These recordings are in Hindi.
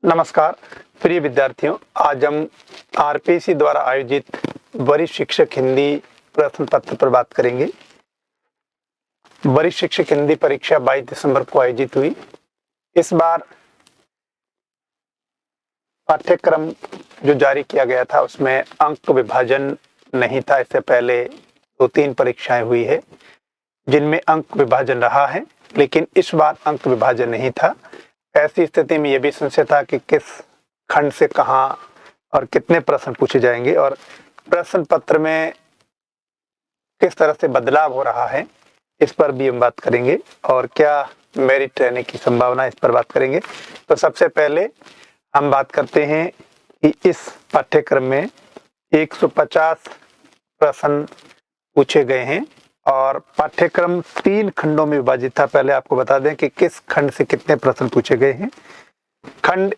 नमस्कार प्रिय विद्यार्थियों, आज हम आरपीएससी द्वारा आयोजित वरिष्ठ शिक्षक हिंदी प्रश्न पत्र पर बात करेंगे। वरिष्ठ शिक्षक हिंदी परीक्षा 22 दिसंबर को आयोजित हुई। इस बार पाठ्यक्रम जो जारी किया गया था उसमें अंक विभाजन नहीं था। इससे पहले 2-3 परीक्षाएं हुई है जिनमें अंक विभाजन रहा है, लेकिन इस बार अंक विभाजन नहीं था। ऐसी स्थिति में यह भी संशय था कि किस खंड से कहां और कितने प्रश्न पूछे जाएंगे और प्रश्न पत्र में किस तरह से बदलाव हो रहा है, इस पर भी हम बात करेंगे और क्या मेरिट रहने की संभावना, इस पर बात करेंगे। तो सबसे पहले हम बात करते हैं कि इस पाठ्यक्रम में 150 प्रश्न पूछे गए हैं और पाठ्यक्रम 3 खंडों में विभाजित था। पहले आपको बता दें कि किस खंड से कितने प्रश्न पूछे गए हैं। खंड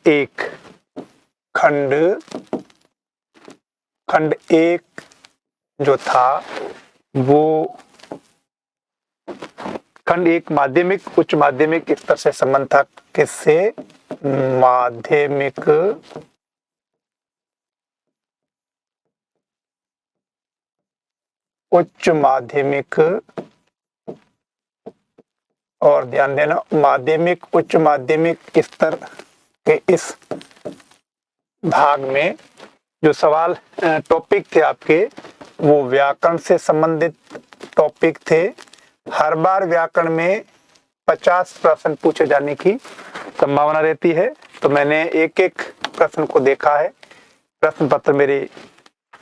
1 जो था वो खंड 1 माध्यमिक उच्च माध्यमिक स्तर से संबंध था। किससे? माध्यमिक उच्च माध्यमिक, और ध्यान देना माध्यमिक उच्च माध्यमिक स्तर के इस भाग में जो सवाल टॉपिक थे आपके, वो व्याकरण से संबंधित टॉपिक थे। हर बार व्याकरण में 50 प्रश्न पूछे जाने की संभावना रहती है। तो मैंने एक एक प्रश्न को देखा है, प्रश्न पत्र मेरे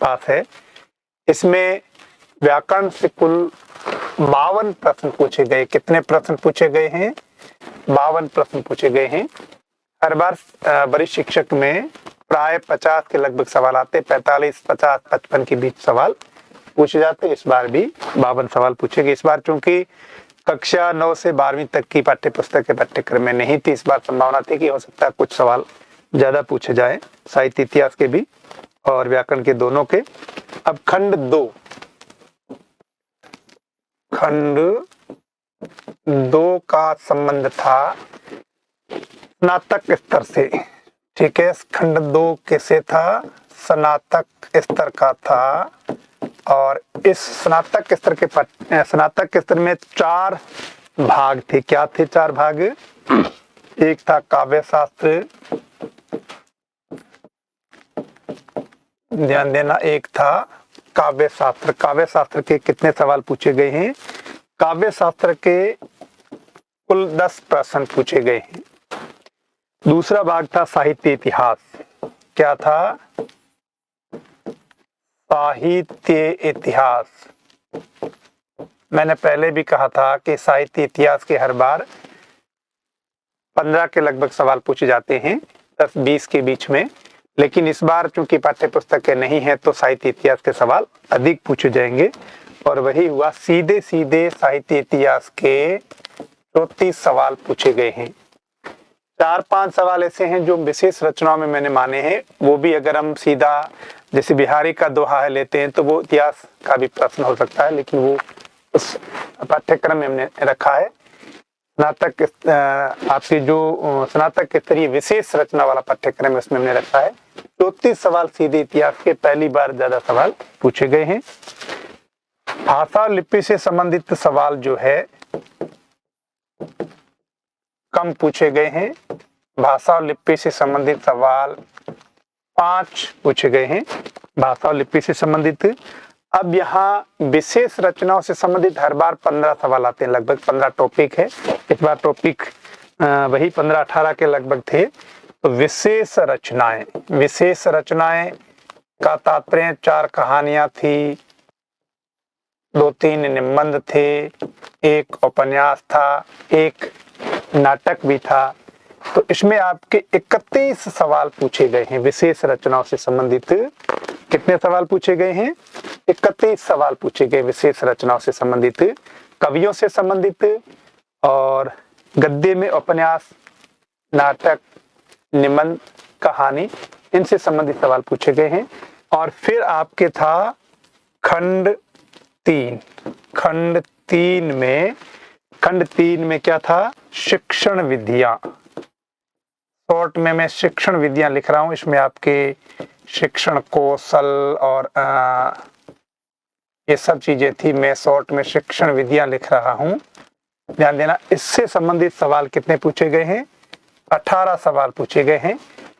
पास है। इसमें व्याकरण से कुल 52 प्रश्न पूछे गए। कितने प्रश्न पूछे गए हैं? 52 प्रश्न पूछे गए हैं। हर बार वरिष्ठ शिक्षक में प्राय 50 के लगभग सवाल आते, 45, 50, 55 के बीच सवाल पूछे जाते। इस बार भी 52 सवाल पूछे गए। इस बार चूंकि कक्षा 9 से 12वीं तक की पाठ्य पुस्तक के पाठ्यक्रम में नहीं थी, इस बार संभावना थी कि हो सकता है कुछ सवाल ज्यादा पूछे जाए, साहित्य इतिहास के भी और व्याकरण के दोनों के। अब खंड 2 का संबंध था स्नातक स्तर से। ठीक है, खंड 2 कैसे था? स्नातक स्तर का था। और इस स्नातक स्तर में 4 भाग थे। क्या थे 4 भाग? एक था काव्य शास्त्र, ध्यान देना, एक था काव्य शास्त्र। काव्य शास्त्र के कितने सवाल पूछे गए हैं? काव्य शास्त्र के कुल 10 प्रश्न पूछे गए हैं। दूसरा भाग था साहित्य इतिहास। क्या था? साहित्य इतिहास। मैंने पहले भी कहा था कि साहित्य इतिहास के हर बार 15 के लगभग सवाल पूछे जाते हैं, 10-20 के बीच में। लेकिन इस बार चूंकि पाठ्य पुस्तक नहीं है तो साहित्य इतिहास के सवाल अधिक पूछे जाएंगे और वही हुआ। सीधे साहित्य इतिहास के 34 सवाल पूछे गए हैं। 4-5 सवाल ऐसे हैं जो विशेष रचनाओं में मैंने माने हैं। वो भी अगर हम सीधा जैसे बिहारी का दोहा है लेते हैं तो वो इतिहास का भी प्रश्न हो सकता है, लेकिन वो उस पाठ्यक्रम में हमने रखा है। स्नातक आपकी जो स्नातक स्तरीय विशेष रचना वाला पाठ्यक्रम है उसमें हमने रखा है। 34 सवाल सीधे इतिहास के पहली बार ज्यादा सवाल पूछे गए हैं। भाषा और लिपि से संबंधित सवाल जो है कम पूछे गए हैं। भाषा और लिपि से संबंधित सवाल 5 पूछे गए हैं, भाषा और लिपि से संबंधित। अब यहाँ विशेष रचनाओं से संबंधित हर बार 15 सवाल आते हैं, लगभग 15 टॉपिक है। इस बार टॉपिक वही 15-18 के लगभग थे। तो विशेष रचनाएं का तात्पर्य 4 कहानियां थी, 2-3 निबंध थे, एक उपन्यास था, एक नाटक भी था। तो इसमें आपके 31 सवाल पूछे गए हैं विशेष रचनाओं से संबंधित। कितने सवाल पूछे गए हैं? 31 सवाल पूछे गए विशेष रचनाओं से संबंधित, कवियों से संबंधित और गद्य में उपन्यास, नाटक, निबंध, कहानी, इनसे संबंधित सवाल पूछे गए हैं। और फिर आपके था खंड 3। खंड 3 में क्या था? शिक्षण विधियां। शॉर्ट में मैं शिक्षण विधियां लिख रहा हूं, इसमें आपके शिक्षण कौशल और ये सब चीजें थी। मैं शॉर्ट में शिक्षण विधियां लिख रहा हूं। ध्यान देना, इससे संबंधित सवाल कितने पूछे गए हैं? 18 सवाल पूछे गए हैं।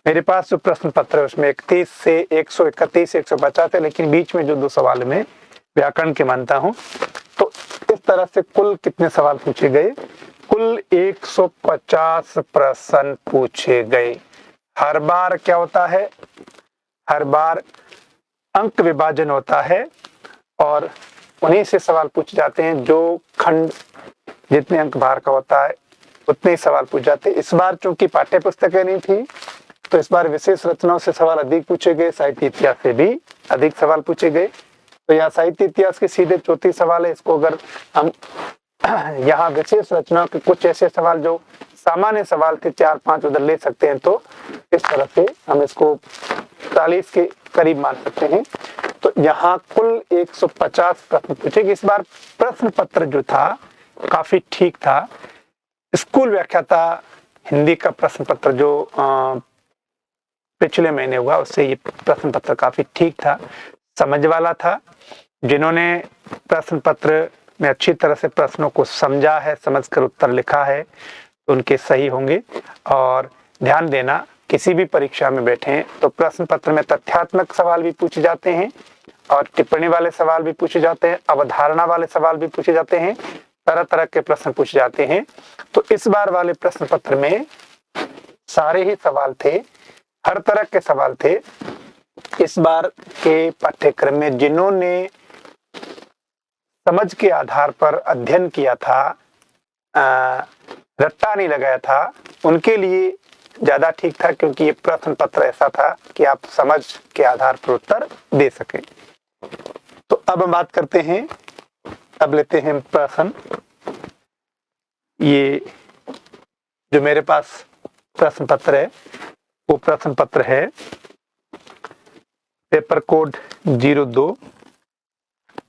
मेरे पास जो प्रश्न पत्र है उसमें 31 से 131 150 है, लेकिन बीच में जो 2 सवाल में व्याकरण के मानता हूं। तो इस तरह से कुल कितने सवाल पूछे गए? कुल 150 प्रश्न पूछे गए। हर बार क्या होता है? हर बार अंक विभाजन होता है और उन्हीं से सवाल पूछे जाते हैं। जो खंड जितने अंक बार का होता है उतने ही सवाल पूछे जाते हैं। इस बार चूंकि पाठ्य पुस्तकें नहीं थी तो इस बार विशेष रचनाओं से सवाल अधिक पूछे गए, साहित्य इतिहास से भी अधिक सवाल पूछे गए। तो यहाँ साहित्य इतिहास के सीधे 34 सवाल है। इसको अगर हम यहाँ विशेष रचनाओं के कुछ ऐसे सवाल जो सामान्य सवाल थे 4-5 उधर ले सकते हैं, तो इस तरह से हम इसको 40 के करीब मान सकते हैं। तो यहाँ कुल 150 प्रश्न पूछे गए। इस बार प्रश्न पत्र जो था काफी ठीक था। स्कूल व्याख्याता हिंदी का प्रश्न पत्र जो पिछले महीने हुआ उससे ये प्रश्न पत्र काफी ठीक था, समझ वाला था। जिन्होंने प्रश्न पत्र में अच्छी तरह से प्रश्नों को समझा है, समझकर उत्तर लिखा है, तो उनके सही होंगे। और ध्यान देना, किसी भी परीक्षा में बैठे तो प्रश्न पत्र में तथ्यात्मक सवाल भी पूछे जाते हैं और टिप्पणी वाले सवाल भी पूछे जाते हैं, अवधारणा वाले सवाल भी पूछे जाते हैं, तरह तरह के प्रश्न पूछे जाते हैं। तो इस बार वाले प्रश्न पत्र में सारे ही सवाल थे, हर तरह के सवाल थे। इस बार के पाठ्यक्रम में जिन्होंने समझ के आधार पर अध्ययन किया था, रट्टा नहीं लगाया था, उनके लिए ज्यादा ठीक था, क्योंकि ये प्रश्न पत्र ऐसा था कि आप समझ के आधार पर उत्तर दे सकें। तो अब हम बात करते हैं, अब लेते हैं प्रश्न। ये जो मेरे पास प्रश्न पत्र है वो प्रश्न पत्र है पेपर कोड 02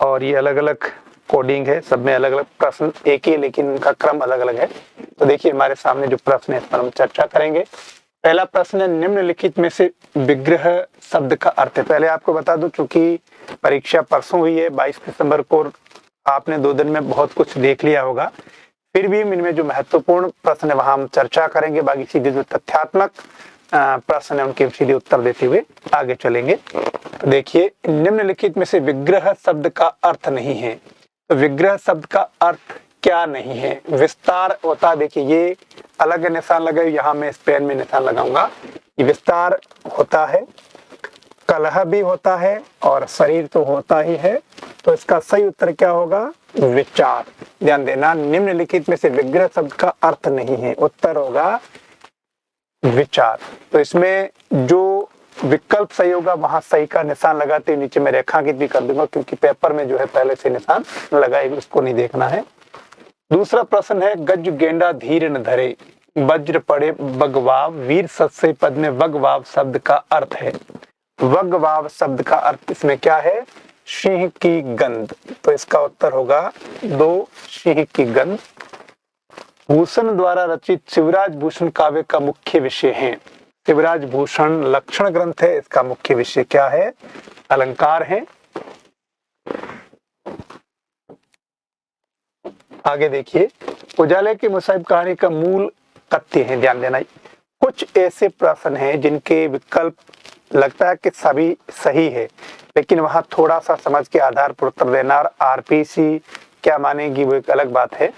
और ये अलग अलग कोडिंग है, सब में अलग अलग प्रश्न एक ही, लेकिन उनका क्रम अलग अलग है। तो देखिए हमारे सामने जो प्रश्न है इस पर हम चर्चा करेंगे। पहला प्रश्न है, निम्नलिखित में से विग्रह शब्द का अर्थ है। पहले आपको बता दूं, चूंकि परीक्षा परसों हुई है 22 दिसंबर को, आपने 2 दिन में बहुत कुछ देख लिया होगा, फिर भी इनमें जो महत्वपूर्ण प्रश्न है वहां हम चर्चा करेंगे। बाकी सीधे जो तथ्यात्मक प्रश्न है उनके सीधे उत्तर देते हुए आगे चलेंगे। तो देखिए, निम्नलिखित में से विग्रह शब्द का अर्थ नहीं है। तो विग्रह शब्द का अर्थ क्या नहीं है? विस्तार होता है। देखिए ये अलग निशान लगाए, यहाँ मैं इस पेन में निशान लगाऊंगा। ये विस्तार होता है, कलह भी होता है और शरीर तो होता ही है। तो इसका सही उत्तर क्या होगा? विचार। ध्यान देना, निम्नलिखित में से विग्रह शब्द का अर्थ नहीं है, उत्तर होगा विचार। तो इसमें जो विकल्प सही होगा वहां सही का निशान लगाते हुए नीचे मैं रेखांकित भी कर दूंगा, क्योंकि पेपर में जो है पहले से निशान लगाए, उसको नहीं देखना है। दूसरा प्रश्न है, गज गेंडा धीर न धरे, वज्र पड़े बगवाव, वीर सत्सई पद में वगवाव शब्द का अर्थ है। वगवाव शब्द का अर्थ इसमें क्या है? सिंह की गंध। तो इसका उत्तर होगा 2, सिंह की गंध। भूषण द्वारा रचित शिवराज भूषण काव्य का मुख्य विषय है। शिवराज भूषण लक्षण ग्रंथ है, इसका मुख्य विषय क्या है? अलंकार है। आगे देखिए, उजाले की मुसाहिब कहानी का मूल तथ्य है। ध्यान देना, कुछ ऐसे प्रश्न हैं जिनके विकल्प लगता है कि सभी सही है, लेकिन वहां थोड़ा सा समझ के आधार पर उत्तर देना, और आरपीसी क्या मानेगी वो एक अलग बात है।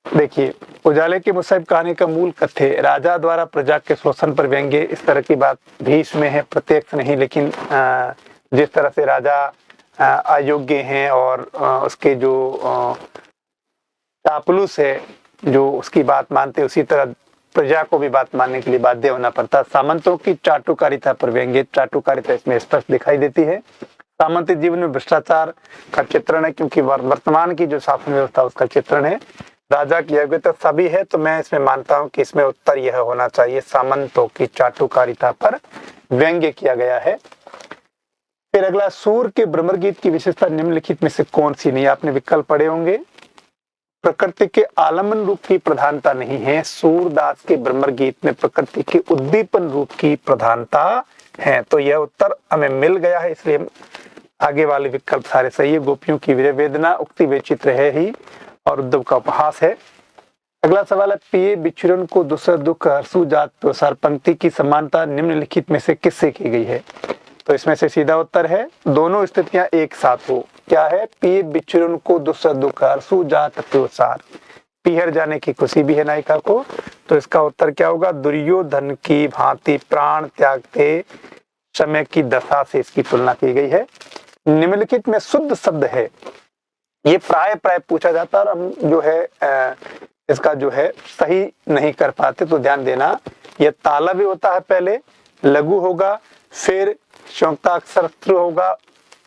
देखिए, उजाले की मुसाहिब कहानी का मूल कथ्य, राजा द्वारा प्रजा के शोषण पर व्यंग्य। इस तरह की बात भी इसमें है, प्रत्यक्ष नहीं, लेकिन जिस तरह से राजा अयोग्य हैं और उसके जो चापलूस है जो उसकी बात मानते, उसी तरह प्रजा को भी बात मानने के लिए बाध्य होना पड़ता। सामंतों की चाटुकारिता पर व्यंग्य। चाटुकारिता इसमें स्पष्ट दिखाई देती है। सामंत जीवन में भ्रष्टाचार का चित्रण है, क्योंकि वर्तमान की जो शासन व्यवस्था उसका चित्रण है। राजा की योग्यता सभी है, तो मैं इसमें मानता हूं कि इसमें उत्तर यह होना चाहिए, सामंतों की चाटुकारिता पर व्यंग्य किया गया है। फिर अगला, सूर के भ्रमर गीत की विशेषता निम्नलिखित में से कौन सी नहीं? आपने विकल्प पढ़े होंगे, प्रकृति के आलम्बन रूप की प्रधानता नहीं है, सूरदास के ब्रह्म गीत में प्रकृति के उद्दीपन रूप की प्रधानता है। तो यह उत्तर हमें मिल गया है, इसलिए आगे वाले विकल्प सारे सही है। गोपियों की विरह वेदना उक्ति विचित्र है ही और उद्धव का उपहास है। अगला सवाल है, पिए बिछुरन को दूसरा दुख हर्षु जात प्रसार पंक्ति की समानता निम्नलिखित में से किससे की गई है? तो इसमें से सीधा उत्तर है दोनों स्थितियां एक साथ हो। क्या है? पिए बिछुरन को दूसरा दुख हर्षु जात प्रसार, पीहर जाने की खुशी भी है नायिका को। तो इसका उत्तर क्या होगा? दुर्योधन की भांति प्राण त्यागते समय की दशा से इसकी तुलना की गई है। निम्नलिखित में शुद्ध शब्द है, ये प्राय पूछा जाता है और हम जो है इसका जो है सही नहीं कर पाते, तो ध्यान देना। ये ताला भी होता है, पहले लघु होगा, फिर शौक्ताक्षर होगा,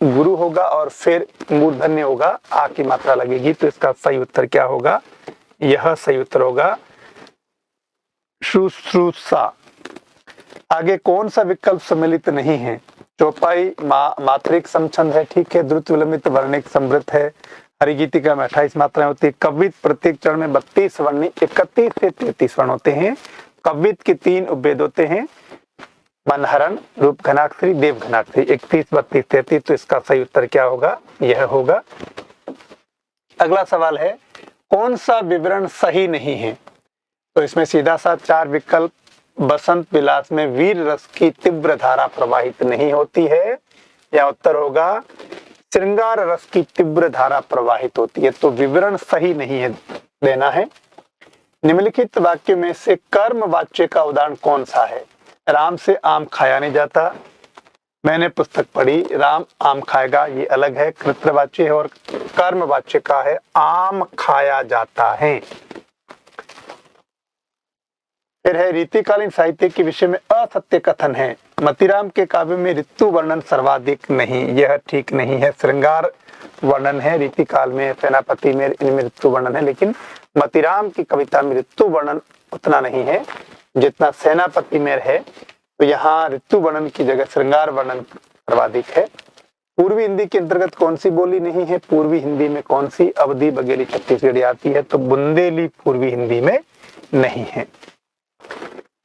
गुरु होगा और फिर मूर्धन्य होगा, आ की मात्रा लगेगी। तो इसका सही उत्तर क्या होगा? यह सही उत्तर होगा शुश्रूषा। आगे कौन सा विकल्प सम्मिलित नहीं है? चौपाई मात्रिक समछंद है, ठीक है। द्रुत विलंबित वर्णिक समृद्ध है। हरिगीतिका में 28 मात्राएं होती है। कवित प्रत्येक चरण में 32 वर्ण 31 से 33 वर्ण होते हैं। कवित के 3 उपभेद होते हैं, मनहरण, रूप घनाक्षरी, देव घनाक्षरी, 31, 32, 33। तो इसका सही उत्तर क्या होगा? यह होगा। अगला सवाल है, कौन सा विवरण सही नहीं है? तो इसमें सीधा सा 4 विकल्प। बसंत विलास में वीर रस की तीव्र धारा प्रवाहित नहीं होती है, या उत्तर होगा श्रृंगार रस की तीव्र धारा प्रवाहित होती है। तो विवरण सही नहीं है, देना है। निम्नलिखित वाक्य में से कर्म वाच्य का उदाहरण कौन सा है? राम से आम खाया नहीं जाता, मैंने पुस्तक पढ़ी। राम आम खाएगा, ये अलग है, कृतवाच्य है। और कर्म वाच्य का है आम खाया जाता है। फिर है रीतिकालीन साहित्य के विषय में असत्य कथन है। मतीराम के काव्य में ऋतु वर्णन सर्वाधिक नहीं, यह ठीक नहीं है। श्रृंगार वर्णन है रीतिकाल में, सेनापति में, इनमें ऋतु वर्णन है, लेकिन मतीराम की कविता में ऋतु वर्णन उतना नहीं है जितना सेनापति में है। तो यहाँ ऋतु वर्णन की जगह श्रृंगार वर्णन सर्वाधिक है। पूर्वी हिंदी के अंतर्गत कौन सी बोली नहीं है? पूर्वी हिंदी में कौन सी? अवधी, बघेली, छत्तीसगढ़ी आती है। तो बुंदेली पूर्वी हिंदी में नहीं है।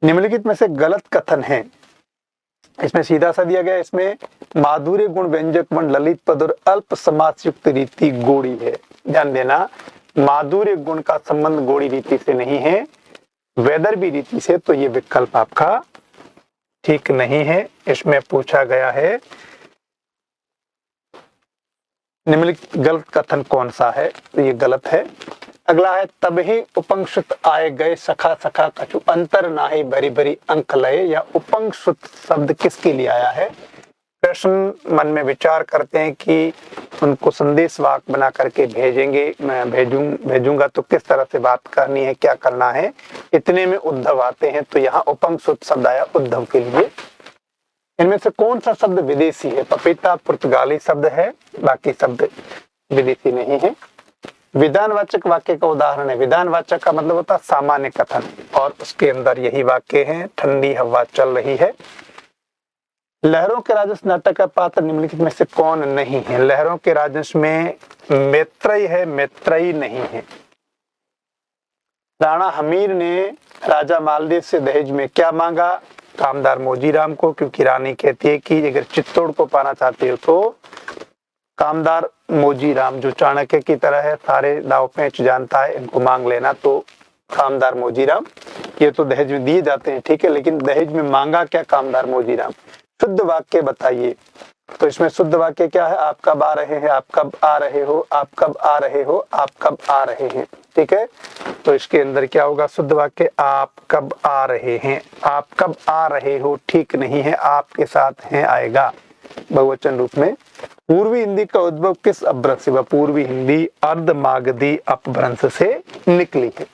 निम्नलिखित में से गलत कथन है, इसमें सीधा सा दिया गया, इसमें माधुर्य गुण व्यंजक वर्ण ललित पद और अल्प समास युक्त रीति गोड़ी है। ध्यान देना, माधुर्य गुण का संबंध गोड़ी रीति से नहीं है, वैदर्भी रीति से। तो ये विकल्प आपका ठीक नहीं है। इसमें पूछा गया है निम्नलिखित गलत कथन कौन सा है? तो ये गलत है। अगला है, तब ही उपंक्षुत आए गए सखा सखा कछु अंतर नाहि भरी भरी अंक लय। या उपंक्षुत शब्द किसके लिए आया है? प्रश्न मन में विचार करते हैं कि उनको संदेश वाक बना करके भेजेंगे, मैं भेजूंगा तो किस तरह से बात करनी है, क्या करना है। इतने में उद्धव आते हैं, तो यहाँ उपंक्षुत शब्द आया उद्धव के लिए। इनमें से कौन सा शब्द विदेशी है? पपीता पुर्तगाली शब्द है, बाकी शब्द विदेशी नहीं है। विधानवाचक वाक्य का उदाहरण है। विधानवाचक का मतलब होता है सामान्य कथन, और उसके अंदर यही वाक्य है, ठंडी हवा चल रही है। लहरों के राजस नाटक का पात्र निम्नलिखित में से कौन नहीं है? लहरों के राजस में मैत्रेयी है, मैत्रेयी नहीं है। राणा हमीर ने राजा मालदेव से दहेज में क्या मांगा? कामदार मोजीराम को, क्योंकि रानी कहती है कि अगर चित्तौड़ को पाना चाहते हो तो कामदार मोजीराम, जो चाणक्य की तरह है, सारे दाव पेच जानता है, इनको मांग लेना। तो कामदार मोजीराम, ये तो दहेज में दिए जाते हैं, ठीक है, लेकिन दहेज में मांगा क्या कामदार मोजीराम? शुद्ध वाक्य बताइए। तो इसमें शुद्ध वाक्य क्या है? आप कब आ रहे हैं, आप कब आ रहे हो, आप कब आ रहे हो, आप कब आ रहे हैं, ठीक है। तो इसके अंदर क्या होगा? शुद्ध वाक्य आप कब आ रहे हैं, आप कब आ रहे हो ठीक नहीं है, आपके साथ हैं आएगा बहुवचन रूप में। पूर्वी हिंदी का उद्भव किस अपभ्रंश से? पूर्वी हिंदी अर्धमागधी अपभ्रंश से निकली है।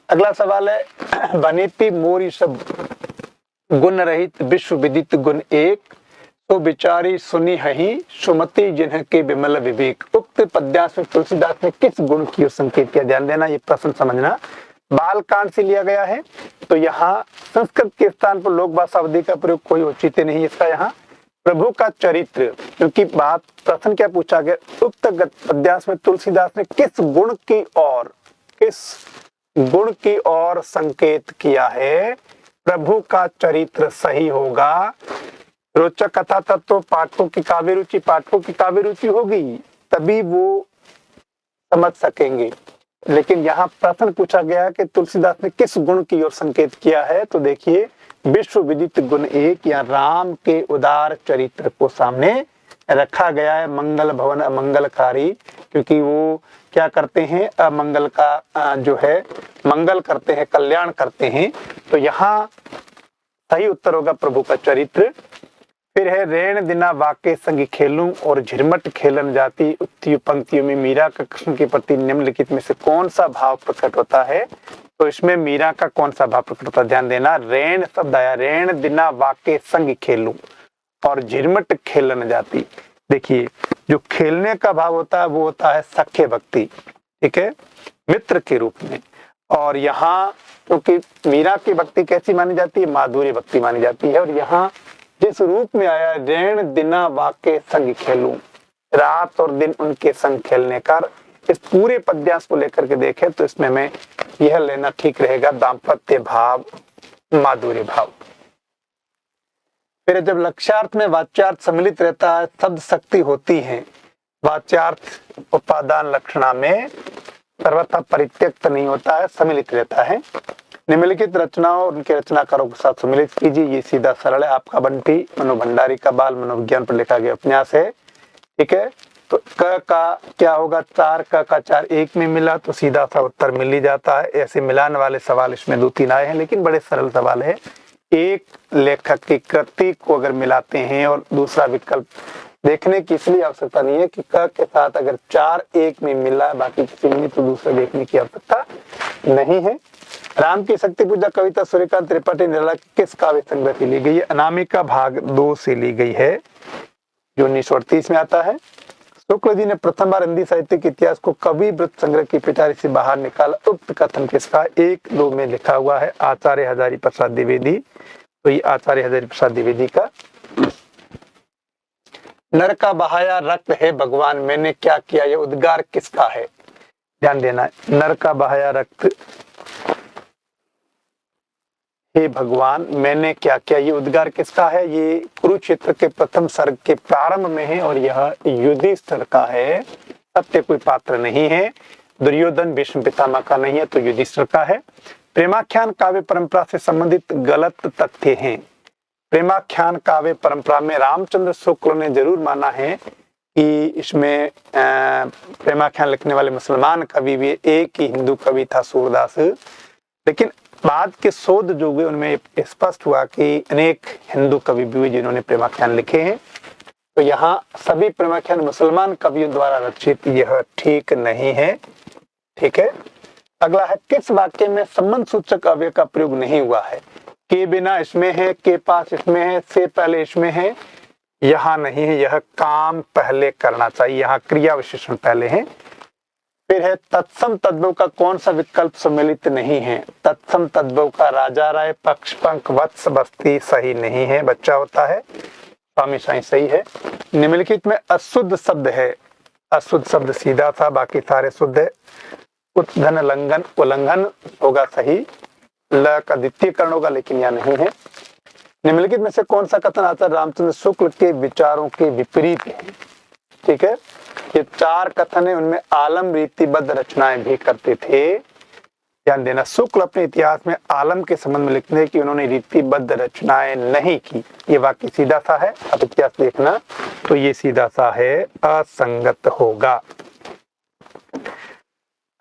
अगला सवाल है, बनेपी मोरी सब गुण रहित विश्व विदित गुण एक, तो विचारी सुनी हही सुमति जिन्ह के विमल विवेक। उक्त पद्यांश में तुलसीदास ने किस गुण की ओर संकेत किया? ध्यान देना, ये प्रश्न समझना। बालकांड से लिया गया है, तो यहाँ संस्कृत के स्थान पर लोक भाषा अवधि का प्रयोग कोई औचित्य नहीं इसका यहाँ प्रभु का चरित्र, क्योंकि बात प्रश्न क्या पूछा गया, उक्त पद्यांश में तुलसीदास ने किस गुण की ओर संकेत किया है? प्रभु का चरित्र सही होगा। रोचक कथा तत्व तो पाठकों की काव्य रुचि होगी, तभी वो समझ सकेंगे। लेकिन यहाँ प्रश्न पूछा गया कि तुलसीदास ने किस गुण की ओर संकेत किया है, तो देखिए विश्व विदित गुण एक या राम के उदार चरित्र को सामने रखा गया है। मंगल भवन अमंगलकारी, क्योंकि वो क्या करते हैं, अमंगल का जो है मंगल करते हैं, कल्याण करते हैं। तो यहाँ सही उत्तर होगा प्रभु का चरित्र। फिर है रेण दिना वाके संग खेलूं और झिरमट खेलन जाती, उत्ती पंक्तियों में मीरा का कृष्ण के प्रति निम्नलिखित में से कौन सा भाव प्रकट होता है? तो इसमें मीरा का कौन सा भाव प्रकट होता है, ध्यान देना। रेण शब्द आया, रेण दिना वाके संग खेलूं और झिरमट खेलन जाती। देखिए जो खेलने का भाव होता है वो होता है सख्य भक्ति, ठीक है, मित्र के रूप में। और यहाँ क्योंकि मीरा की भक्ति कैसी मानी जाती है, माधुर्य भक्ति मानी जाती है। और यहाँ जिस रूप में आया रेण दिना वाके संग खेलूं, रात और दिन उनके संग खेलने का, इस पूरे पद्यांश को लेकर के देखें तो इसमें हमें यह लेना ठीक रहेगा, दाम्पत्य भाव, माधुर्य भाव। फिर जब लक्ष्यार्थ में वाच्यार्थ सम्मिलित रहता है, शब्द शक्ति होती है। वाच्यार्थ उपादान लक्षणा में सर्वथा परित्यक्त नहीं होता है, सम्मिलित रहता है। निम्नलिखित रचनाओं और उनके रचनाकारों के साथ सम्मिलित कीजिए। ये सीधा सरल है, आपका बंटी मनोभंडारी का बाल मनोविज्ञान पर लिखा गया उपन्यास है, ठीक है। तो क का क्या होगा, 4 का 4 एक में मिला तो सीधा सा उत्तर मिल ही जाता है। ऐसे मिलान वाले सवाल इसमें 2-3 आए हैं, लेकिन बड़े सरल सवाल है। एक लेखक की कृति को अगर मिलाते हैं और दूसरा विकल्प देखने की इसलिए आवश्यकता नहीं है कि क के साथ अगर 4 एक में मिला बाकी किसी में, तो दूसरा देखने की आवश्यकता नहीं है। राम की शक्ति पूजा कविता सूर्यकांत त्रिपाठी निराला किस काव्य संग्रह से ली गई है? अनामिका भाग 2 से ली गई है, जो 1938 में आता है। शुक्ल जी ने प्रथम बार हिंदी साहित्य के इतिहास को कवि वृत्त संग्रह की पिटारी से बाहर निकाला। उक्त कथन किसका? 1-2 में लिखा हुआ है, आचार्य हजारी प्रसाद द्विवेदी। तो ये आचार्य हजारी प्रसाद द्विवेदी का। नर का बहाया रक्त है भगवान मैंने क्या किया, ये उद्गार किसका है? ध्यान देना, नर का बहाया रक्त हे भगवान मैंने क्या किया, ये उद्गार किसका है? ये कुरुक्षेत्र के प्रथम सर्ग के प्रारंभ में है और यह युधिष्ठिर का है। सत्य कोई पात्र नहीं है, दुर्योधन भीष्म पितामह का नहीं है, तो युधिष्ठिर का है। प्रेमाख्यान काव्य परंपरा से संबंधित गलत तथ्य हैं। प्रेमाख्यान काव्य परंपरा में रामचंद्र शुक्ल ने जरूर माना है कि इसमें प्रेमाख्यान लिखने वाले मुसलमान कवि भी, एक ही हिंदू कवि था सूरदास। लेकिन बाद के शोध जो हुए उनमें स्पष्ट हुआ कि अनेक हिंदू कवि भी हुए जिन्होंने प्रेमाख्यान लिखे हैं। तो यहाँ सभी प्रेमाख्यान मुसलमान कवियों द्वारा रचित, यह ठीक नहीं है, ठीक है। अगला है, किस वाक्य में संबंध सूचक अव्यय का प्रयोग नहीं हुआ है? के बिना इसमें है, के पास इसमें है, से पहले इसमें है, यहाँ नहीं है। यह काम पहले करना चाहिए, यहाँ क्रिया विशेषण पहले है। फिर है, तत्सम तद्भव का कौन सा विकल्प सम्मिलित नहीं है? तत्सम तद्भव का राजा राय पक्ष पंख वत्स बस्ती सही नहीं है, बच्चा होता है, स्वामी साई सही है। निम्नलिखित में अशुद्ध शब्द है, अशुद्ध शब्द सीधा था, बाकी सारे शुद्ध है। उत्धन लंघन उल्लंघन होगा सही, ल का द्वितीय कर्ण होगा लेकिन यह नहीं है। निम्नलिखित में से कौन सा कथन आचार्य रामचंद्र शुक्ल के विचारों के विपरीत है? ठीक है, ये 4 कथन है, उनमें आलम रीतिबद्ध रचनाएं भी करते थे। ध्यान देना, शुक्ल अपने इतिहास में आलम के संबंध में लिखते हैं कि उन्होंने रीतिबद्ध रचनाएं नहीं की। ये वाक्य सीधा सा है, अब इतिहास देखना तो ये सीधा सा है, असंगत होगा।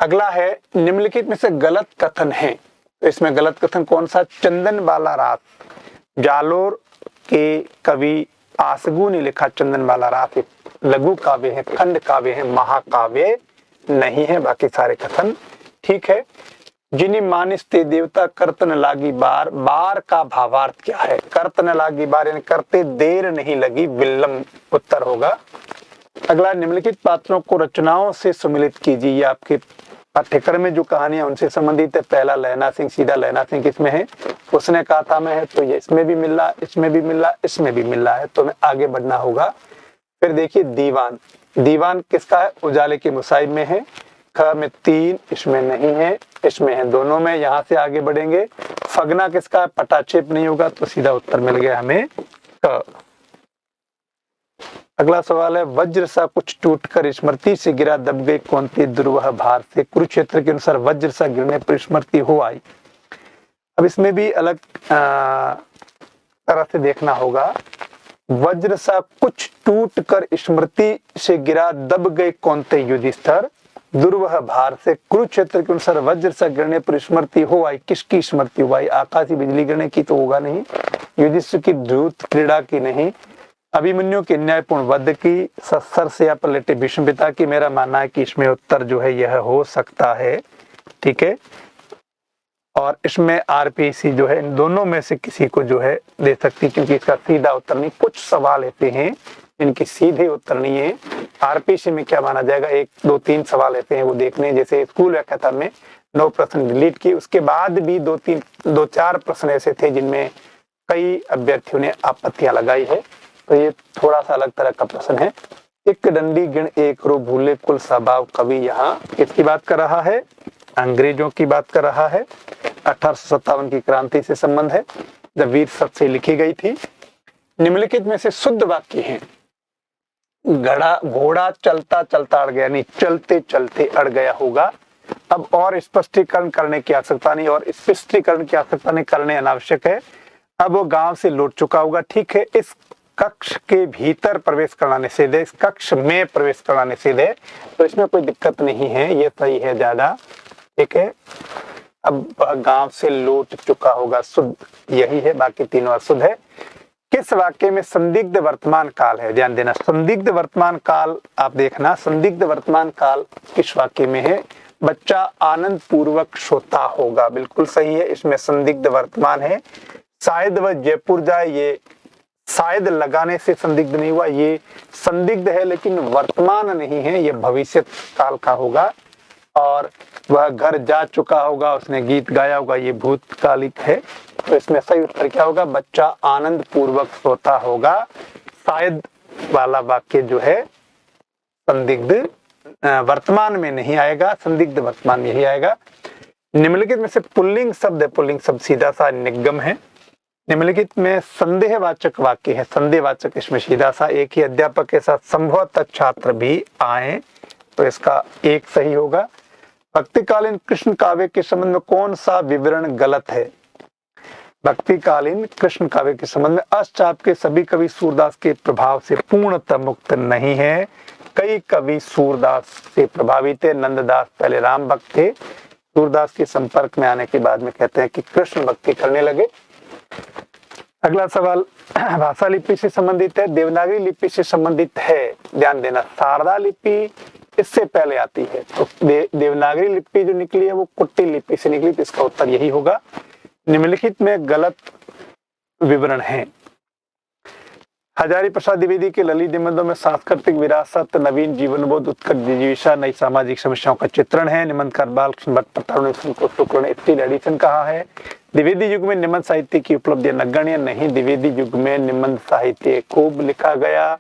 अगला है, निम्नलिखित में से गलत कथन है, तो इसमें गलत कथन कौन सा? चंदन वाला रात, जालोर के कवि आसगू ने लिखा चंदन वाला रात लघु काव्य है, खंड काव्य है, महाकाव्य नहीं है। बाकी सारे कथन ठीक है। जिनी मानिस ते देवता कर्तन लागी बार, बार का भावार्थ क्या है? कर्तन लागी बार यानी करते देर नहीं लगी, विलंब उत्तर होगा। अगला, निम्नलिखित पात्रों को रचनाओं से सम्मिलित कीजिए। आपके पाठ्यक्रम में जो कहानियां उनसे संबंधित है। पहला लहना सिंह, सीधा लहना सिंह किसमें है? उसने कहा था मैं है, तो ये इसमें भी मिल रहा, इसमें भी मिल रहा, इसमें भी मिल रहा है, तो हमें आगे बढ़ना होगा। फिर देखिए दीवान, दीवान किसका है? उजाले की मुसाहिब में है। ख में 3, इसमें नहीं है, इसमें है, दोनों में। यहाँ से आगे बढ़ेंगे। फगना किसका है? पटाक्षेप नहीं होगा, तो सीधा उत्तर मिल गया हमें क। अगला सवाल है, वज्र सा कुछ टूटकर स्मृति से गिरा, दब गई कौनती दुर्वह भार से। कुरुक्षेत्र के अनुसार वज्र सा गिरने पर स्मृति हो आई। अब इसमें भी अलग तरह से देखना होगा। वज्र सा कुछ टूटकर स्मृति से गिरा, दब गए कौनते युधिष्ठिर दुर्वह भार से। कुरुक्षेत्र के अनुसार वज्र सा गिरने पर स्मृति हो आई। किसकी स्मृति हो आई? आकाशी बिजली गिरने की तो होगा नहीं, युधिष्ठिर की द्रुत क्रीड़ा की नहीं, अभिमन्यु के न्यायपूर्ण वध की, सत्सर से पलटे भीष्म पिता की। मेरा मानना है कि इसमें उत्तर जो है यह हो सकता है, ठीक है। और इसमें आरपीसी जो है इन दोनों में से किसी को जो है दे सकती, क्योंकि इसका सीधा उत्तर नहीं। कुछ सवाल ऐसे हैं इनके सीधे उत्तर नहीं है। आरपीसी में क्या माना जाएगा? 1, 2, 3 सवाल ऐसे हैं वो देखने, जैसे स्कूल व्याख्याता में 9 प्रश्न डिलीट किए, उसके बाद भी 2, 4 प्रश्न ऐसे थे जिनमें कई अभ्यर्थियों ने आपत्तियां लगाई है, तो ये थोड़ा सा अलग तरह का प्रश्न है। एक डंडी गिण एक रो भूले कुल स्वभाव। कवि यहाँ किसकी बात कर रहा है? अंग्रेजों की बात कर रहा है। 1857 की क्रांति से संबंध है, जब वीर सत से लिखी गई थी। निम्नलिखित में से शुद्ध वाक्य हैं। घोड़ा चलता चलता अड़ गया, नहीं चलते चलते अड़ गया होगा। अब और स्पष्टीकरण करने की आवश्यकता नहीं, और स्पष्टीकरण की आवश्यकता नहीं, करने अनावश्यक है। अब वो गांव से लौट चुका होगा, ठीक है। इस कक्ष के भीतर प्रवेश करना निषेध है, इस कक्ष में प्रवेश करना निषेध है, तो इसमें कोई दिक्कत नहीं है, ये सही है ज्यादा, ठीक है। अब गांव से लौट चुका होगा, शुद्ध यही है, बाकी तीनों अशुद्ध है। किस वाक्य में संदिग्ध वर्तमान काल है? ध्यान देना, संदिग्ध वर्तमान काल आप देखना, संदिग्ध वर्तमान काल किस वाक्य में है? बच्चा आनंद पूर्वक सोता होगा, बिल्कुल सही है, इसमें संदिग्ध वर्तमान है। शायद वह जयपुर जाए, ये शायद लगाने से संदिग्ध नहीं हुआ, ये संदिग्ध है लेकिन वर्तमान नहीं है, ये भविष्य काल का होगा। और वह घर जा चुका होगा, उसने गीत गाया होगा, ये भूतकालिक है, तो इसमें सही उत्तर क्या होगा? बच्चा आनंद पूर्वक सोता होगा। शायद वाला वाक्य जो है संदिग्ध वर्तमान में नहीं आएगा, संदिग्ध वर्तमान में ही आएगा। निम्नलिखित में से पुल्लिंग शब्द है, पुल्लिंग शब्द सीधा सा निगम है। निम्नलिखित में संदेहवाचक वाक्य है, संदेहवाचक इसमें सीधा सा, एक ही अध्यापक के साथ संभवतः छात्र भी आए, तो इसका एक सही होगा। भक्तिकालीन कृष्ण काव्य के संबंध में कौन सा विवरण गलत है? भक्तिकालीन कृष्ण काव्य के संबंध में अष्टचाप के सभी कवि सूरदास के प्रभाव से पूर्णतः मुक्त नहीं है। कई कवि सूरदास से प्रभावित है। नंददास पहले राम भक्त थे, सूरदास के संपर्क में आने के बाद में कहते हैं कि कृष्ण भक्ति करने लगे। अगला सवाल भाषा लिपि से संबंधित है, देवनागरी लिपि से संबंधित है। ध्यान देना, शारदा लिपि इससे पहले आती है, तो देवनागरी लिपि जो निकली है वो कुट्टी लिपि से निकली, तो इसका उत्तर यही होगा। निम्नलिखित में गलत विवरण है। हजारी प्रसाद द्विवेदी के ललित निबंधों में सांस्कृतिक विरासत, नवीन जीवनबोध, उत्कट जिजीविषा, नई सामाजिक समस्याओं का चित्रण है। निबंधकार बालकृष्ण भट्ट ने शुक्ल ने स्टील एडिशन कहा है। द्विवेदी युग में निबंध साहित्य की उपलब्धि नगण्य नहीं, द्विवेदी युग में निबंध साहित्य खूब लिखा गया।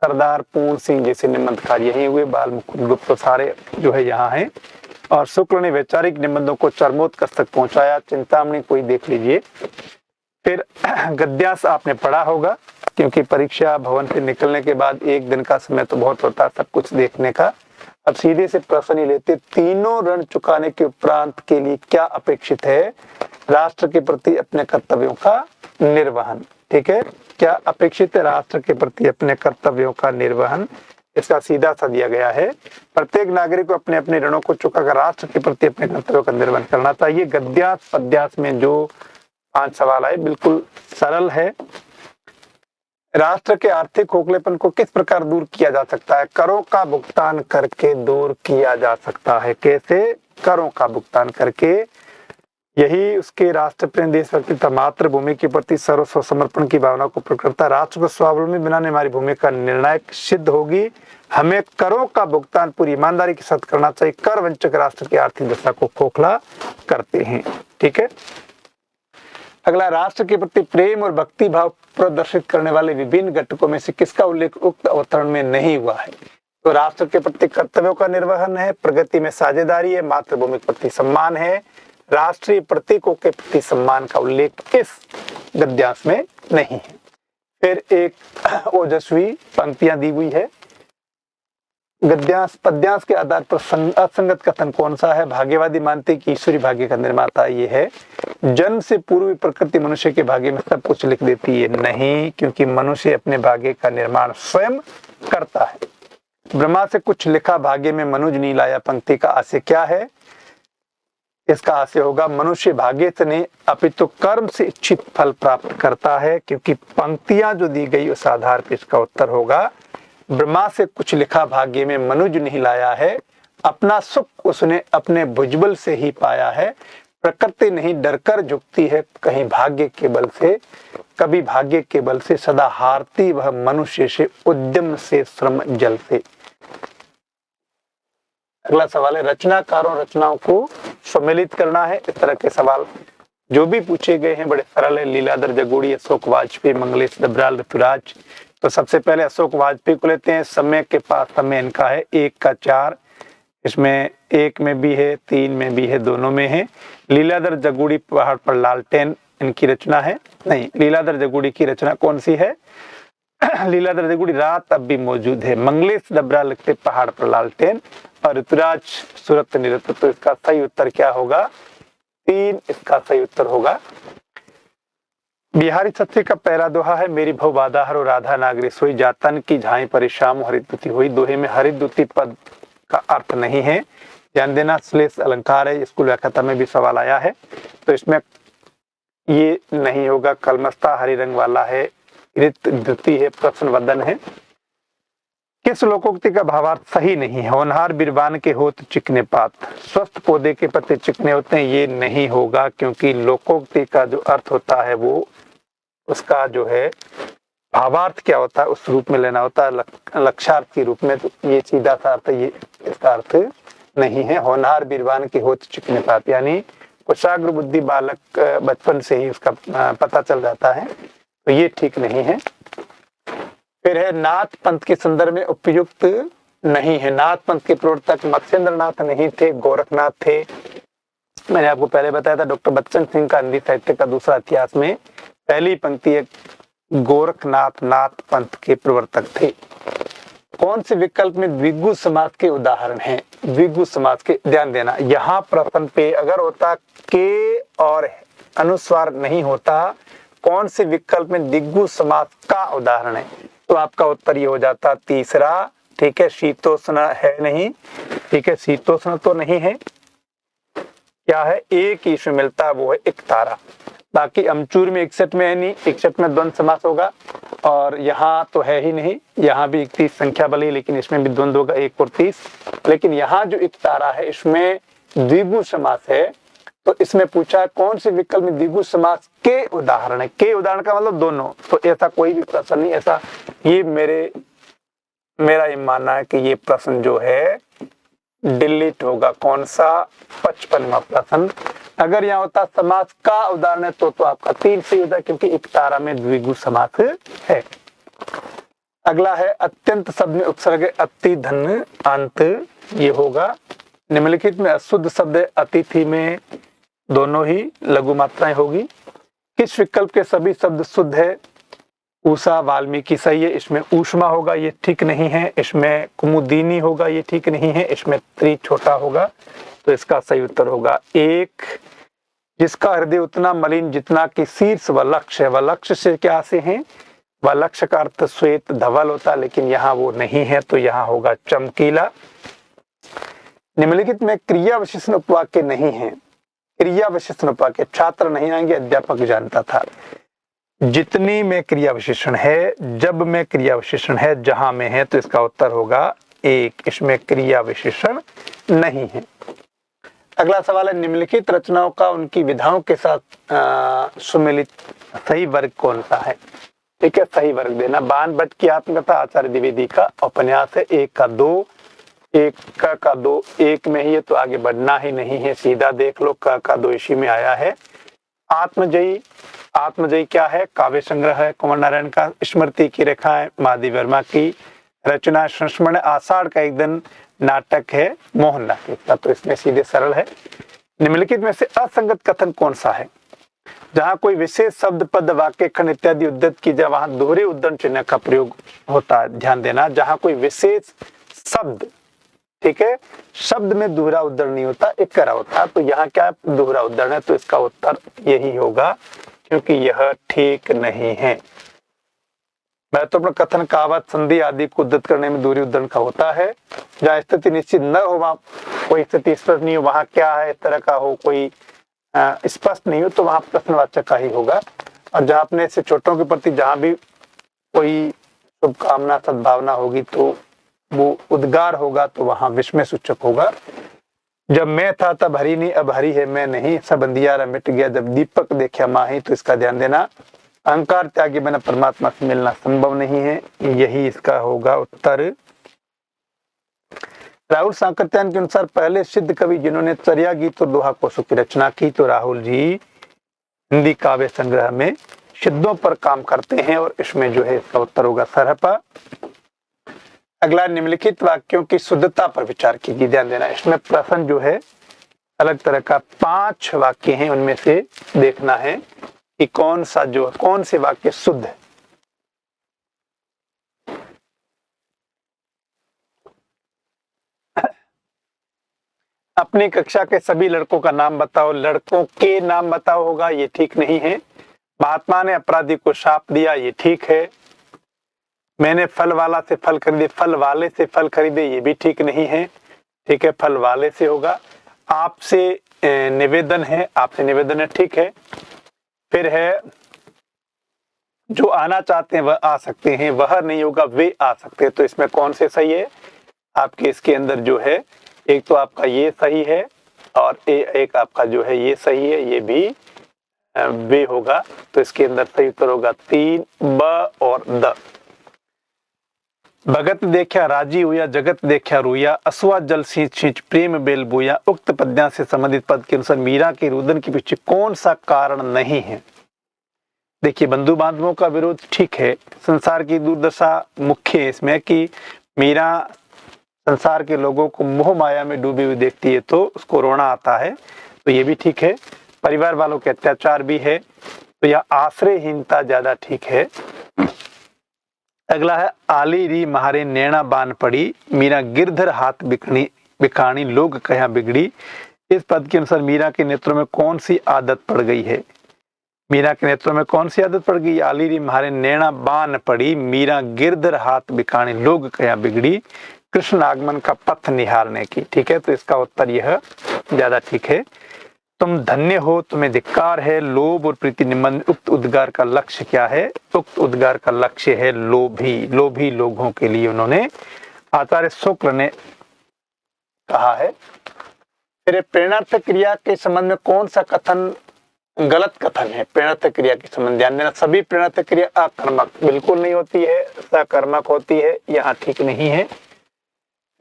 सरदार पूर्ण सिंह जैसे निबंधकार यही हुए, बाल मुकुंद गुप्त सारे जो है यहाँ है। और शुक्ल ने वैचारिक निबंधों को चरमोत्कर्ष तक पहुंचाया। चिंतामणि कोई देख लीजिए। फिर गद्यांश आपने पढ़ा होगा, क्योंकि परीक्षा भवन से निकलने के बाद एक दिन का समय तो बहुत होता है सब कुछ देखने का। अब सीधे से प्रश्न ही लेते, तीनों ऋण चुकाने के उपरांत के लिए क्या अपेक्षित है? राष्ट्र के प्रति अपने कर्तव्यों का निर्वहन, ठीक है। क्या अपेक्षित है? राष्ट्र के प्रति अपने कर्तव्यों का निर्वहन, इसका सीधा सा दिया गया है। प्रत्येक नागरिक को अपने अपने ऋणों को चुकाकर राष्ट्र के प्रति अपने कर्तव्यों का निर्वहन करना चाहिए। गद्यांश पद्यांश में जो 5 सवाल आए बिल्कुल सरल है। राष्ट्र के आर्थिक खोखलेपन को किस प्रकार दूर किया जा सकता है? करों का भुगतान करके दूर किया जा सकता है। कैसे? करों का भुगतान करके। यही उसके राष्ट्र प्रेम देशभक्ति तथा मातृभूमि के प्रति सर्वस्व समर्पण की भावना को प्रकट करता है। राष्ट्र को स्वावलंबी बनाने हमारी भूमिका निर्णायक सिद्ध होगी। हमें करों का भुगतान पूरी ईमानदारी के साथ करना चाहिए। कर वंचक राष्ट्र की आर्थिक दशा को खोखला करते हैं, ठीक है। अगला, राष्ट्र के प्रति प्रेम और भक्ति भाव प्रदर्शित करने वाले विभिन्न घटकों में से किसका उल्लेख उक्त अवतरण में नहीं हुआ है? तो राष्ट्र के प्रति कर्तव्यों का निर्वहन है, प्रगति में साझेदारी है, मातृभूमि के प्रति सम्मान है, राष्ट्रीय प्रतीकों के प्रति सम्मान का उल्लेख इस गद्यांश में नहीं है। फिर एक ओजस्वी पंक्तियां दी हुई है। गद्यांश पद्यांश के आधार पर असंगत कथन कौन सा है? भाग्यवादी मानते कि ईश्वरी भाग्य का निर्माता ये है। जन्म से पूर्व प्रकृति मनुष्य के भाग्य में सब कुछ लिख देती है, नहीं, क्योंकि मनुष्य अपने भाग्य का निर्माण स्वयं करता है। ब्रह्मा से कुछ लिखा भाग्य में मनुज नहीं लाया पंक्ति का आशय क्या है? इसका आशय होगा मनुष्य भाग्य से नहीं अपितु कर्म से इच्छित फल प्राप्त करता है, क्योंकि पंक्तियां जो दी गई उस आधार पर इसका उत्तर होगा ब्रह्मा से कुछ लिखा भाग्य में मनुज नहीं लाया है, अपना सुख उसने अपने भुजबल से ही पाया है, प्रकृति नहीं डरकर झुकती है कहीं भाग्य के बल से, कभी भाग्य के बल से, सदा हारती वह मनुष्य से उद्यम से श्रम जल से। अगला सवाल है, रचनाकारों रचनाओं को सम्मिलित करना है। इस तरह के सवाल जो भी पूछे गए हैं बड़े सरल है। लीलाधर जगोड़ी, अशोक वाजपेयी, मंगलेश डबराल, ऋतुराज। तो सबसे पहले अशोक वाजपेयी को लेते हैं। समय के पास समय इनका है 1 का 4, इसमें 1 में भी है, 3 में भी है, दोनों में है। लीलाधर जगोड़ी पहाड़ पर लालटेन इनकी रचना है, नहीं, लीलाधर जगोड़ी की रचना कौन सी है? लीलाधर जगोड़ी रात अब भी मौजूद है। मंगलेश डबराल लिखते पहाड़ पर लालटेन, और ऋतुराज सूरत निरत। तो इसका सही उत्तर क्या होगा? 3 इसका सही उत्तर होगा। बिहारी सत्य का पहला दोहा है, मेरी भव बाधा हरो राधा नागरी सोई, जातन की झाई परेशान हरिद्युति हुई। दोहे में हरिद्युति पद का अर्थ नहीं है, ध्यान देना, श्लेष अलंकार है। स्कूल व्याख्याता में भी सवाल आया है, तो इसमें ये नहीं होगा। कलमस्ता हरी रंग वाला है, ऋतुति है, प्रश्न वदन है। किस लोकोक्ति का भावार्थ सही नहीं है? होनहार बिरबान के होत चिकने पात, स्वस्थ पौधे के पत्ते चिकने होते हैं, ये नहीं होगा, क्योंकि लोकोक्ति का जो अर्थ होता है वो उसका जो है भावार्थ क्या होता है उस रूप में लेना होता है, लक्षार्थ के रूप में। तो ये सीधा सा अर्थ ये इसका अर्थ नहीं है। होनहार बिरबान के होत चिकने पात यानी कुशाग्र बुद्धि बालक बचपन से ही उसका पता चल जाता है, तो ये ठीक नहीं है। फिर है, नाथ पंथ के संदर्भ में उपयुक्त नहीं है। नाथ पंथ के प्रवर्तक मत्स्येंद्र नाथ नहीं थे, गोरखनाथ थे। मैंने आपको पहले बताया था, डॉक्टर बच्चन सिंह का हिंदी साहित्य का दूसरा इतिहास में पहली पंक्ति है, गोरखनाथ नाथ पंथ के प्रवर्तक थे। कौन से विकल्प में द्विगु समास के उदाहरण हैं? द्विगु समास के, ध्यान देना, यहाँ प्रश्न पे अगर होता के और अनुस्वार नहीं होता, कौन से विकल्प में द्विगु समास का उदाहरण है, तो आपका उत्तर ये हो जाता तीसरा। ठीक है, शीतोष्ण है नहीं, ठीक है, शीतोष्ण तो नहीं है। क्या है? एक ही इसमें मिलता है, वो है एक तारा। बाकी अमचूर में 61 में है नहीं, 61 में द्वंद्व समास होगा, और यहाँ तो है ही नहीं, यहाँ भी 31 संख्या बली, लेकिन इसमें भी द्वंद्व होगा 1 और 30। लेकिन यहाँ जो एक तारा है इसमें द्विगु समास है, तो इसमें पूछा कौन से विकल्प में द्विगु समास के उदाहरण है। के उदाहरण का मतलब दोनों, तो ऐसा कोई भी प्रश्न नहीं, ऐसा ये मेरा ये मानना है कि ये प्रश्न जो है डिलीट होगा। कौन सा? 55वां प्रश्न। अगर यहाँ होता समास का उदाहरण है तो आपका 3 सही होता, क्योंकि एक तारा में द्विगु समास है। अगला है, अत्यंत शब्द में उपसर्ग अति धन अंत, ये होगा। निम्नलिखित में अशुद्ध शब्द अतिथि में दोनों ही लघु मात्राएं होगी। किस विकल्प के सभी शब्द शुद्ध है? उषा वाल्मीकि सही है, इसमें ऊष्मा होगा, ये ठीक नहीं है। इसमें कुमुदिनी होगा, ये ठीक नहीं है। इसमें त्रि छोटा होगा, तो इसका सही उत्तर होगा 1। जिसका हृदय उतना मलिन जितना कि शीर्ष व लक्ष्य है, व लक्ष्य से क्या से हैं? व लक्ष्य का अर्थ श्वेत धवल होता, लेकिन यहाँ वो नहीं है, तो यहाँ होगा चमकीला। निम्नलिखित में क्रिया विशेषण उपवाक्य नहीं है। क्रिया विशेषण उपवाक्य, छात्र नहीं आएंगे, अध्यापक जानता था। जितनी में क्रिया विशेषण है, जब में क्रिया विशेषण है, जहां में है, तो इसका उत्तर होगा 1। इसमें क्रिया विशेषण नहीं है। अगला सवाल है, निम्नलिखित रचनाओं का उनकी विधाओं के साथ सुमेलित सही वर्ग कौन सा है? ठीक है, सही वर्ग देना। बाण भट्ट की आत्मकथा आचार्य द्विवेदी का उपन्यास है। 1 का 2, 1 का 2 1 में ही है, तो आगे बढ़ना ही नहीं है, सीधा देख लो। का 2 इसी में आया है। आत्मजयी आत्मजयी क्या है? काव्य संग्रह है कुंवर नारायण का। स्मृति की रेखाएं महादेव वर्मा की रचना। संस्मरण आषाढ़ का एक दिन नाटक है मोहनलाल का। तो इसमें सीधे सरल है। निम्नलिखित में से असंगत कथन कौन सा है? जहां कोई विशेष शब्द पद वाक्य खंड इत्यादि उद्धृत की जाए वहां दोहरे उद्धरण चिन्ह का प्रयोग होता है। ध्यान देना, जहां कोई विशेष शब्द, ठीक है, शब्द में दोहरा उद्धरण नहीं होता, इक्करा होता। तो यहाँ क्या दोहरा उद्धरण है? तो इसका उत्तर यही होगा, क्योंकि यह ठीक नहीं है। महत्वपूर्ण कथन कहावत संधि आदि को उद्धृत करने में दोहरी उद्धरण का होता है। जहाँ स्थिति निश्चित न हो, वहां कोई स्थिति स्पष्ट नहीं हो, वहां क्या है इस तरह का हो, कोई स्पष्ट नहीं हो, तो वहां प्रश्नवाचक का ही होगा। और जहां अपने से छोटों के प्रति जहां भी कोई शुभकामना सद्भावना होगी तो वो उद्गार होगा, तो वहां विस्मय सूचक होगा। जब मैं था तब हरी नहीं, अब हरी है मैं नहीं, सब अंधियारा मिट गया जब दीपक देखा माही। तो इसका ध्यान देना, अहंकार त्यागी बिना परमात्मा से मिलना संभव नहीं है, यही इसका होगा उत्तर। राहुल सांकृत्यायन के अनुसार पहले सिद्ध कवि जिन्होंने चर्या गीत और दोहा कोशों की रचना की, तो राहुल जी हिंदी काव्य संग्रह में सिद्धों पर काम करते हैं, और इसमें जो है इसका उत्तर होगा सरहपा। अगला, निम्नलिखित वाक्यों की शुद्धता पर विचार कीजिए। ध्यान देना, इसमें प्रश्न जो है अलग तरह का 5 वाक्य हैं, उनमें से देखना है कि कौन से वाक्य शुद्ध है। अपनी कक्षा के सभी लड़कों का नाम बताओ, लड़कों के नाम बताओ होगा, ये ठीक नहीं है। महात्मा ने अपराधी को शाप दिया, ये ठीक है। मैंने फल वाला से फल खरीदे, फल वाले से फल खरीदे, ये भी ठीक नहीं है। ठीक है, फल वाले से होगा। आपसे निवेदन है, आपसे निवेदन है, ठीक है। फिर है जो आना चाहते हैं वह आ सकते हैं, वह नहीं होगा वे आ सकते हैं। तो इसमें कौन से सही है? आपके इसके अंदर जो है एक तो आपका ये सही है, और एक आपका जो है ये सही है, ये भी वे होगा। तो इसके अंदर सही उत्तर होगा 3 ब और द। भगत देखा राजी हुआ, जगत देखा रोया, असुआ जल सींच सींच प्रेम बेल बोया। उक्त पद्या से संबंधित पद के अनुसार मीरा के रुदन के पीछे कौन सा कारण नहीं है? देखिए, बंधु बांधवों का विरोध ठीक है, संसार की दुर्दशा मुख्य है इसमें कि मीरा संसार के लोगों को मोह माया में डूबी हुई देखती है तो उसको रोना आता है, तो ये भी ठीक है। परिवार वालों के अत्याचार भी है, तो यह आश्रयहीनता ज्यादा ठीक है। अगला है, आली री महारे नैना बान पड़ी, मीरा गिरधर हाथ बिखानी लोग कहा बिगड़ी। इस पद के अनुसार मीरा के नेत्रों में कौन सी आदत पड़ गई है? मीरा के नेत्रों में कौन सी आदत पड़ गई? आली री महारे नैना बान पड़ी, मीरा गिरधर हाथ बिखानी लोग कहा बिगड़ी, कृष्ण आगमन का पथ निहारने की। ठीक है, तो इसका उत्तर यह ज्यादा ठीक है। तुम धन्य हो, तुम्हें धिक्कार है, लोभ और प्रीति निबंध। उक्त उद्गार का लक्ष्य क्या है? उक्त उद्गार का लक्ष्य है लोभी लोगों के लिए उन्होंने आचार्य शुक्ल ने कहा है। फिर प्रेरणार्थक क्रिया के संबंध में कौन सा कथन गलत कथन है? प्रेरणार्थक क्रिया के संबंध ध्यान देना, सभी प्रेरणार्थक क्रिया अकर्मक बिल्कुल नहीं होती है, सकर्मक होती है, यहाँ ठीक नहीं है।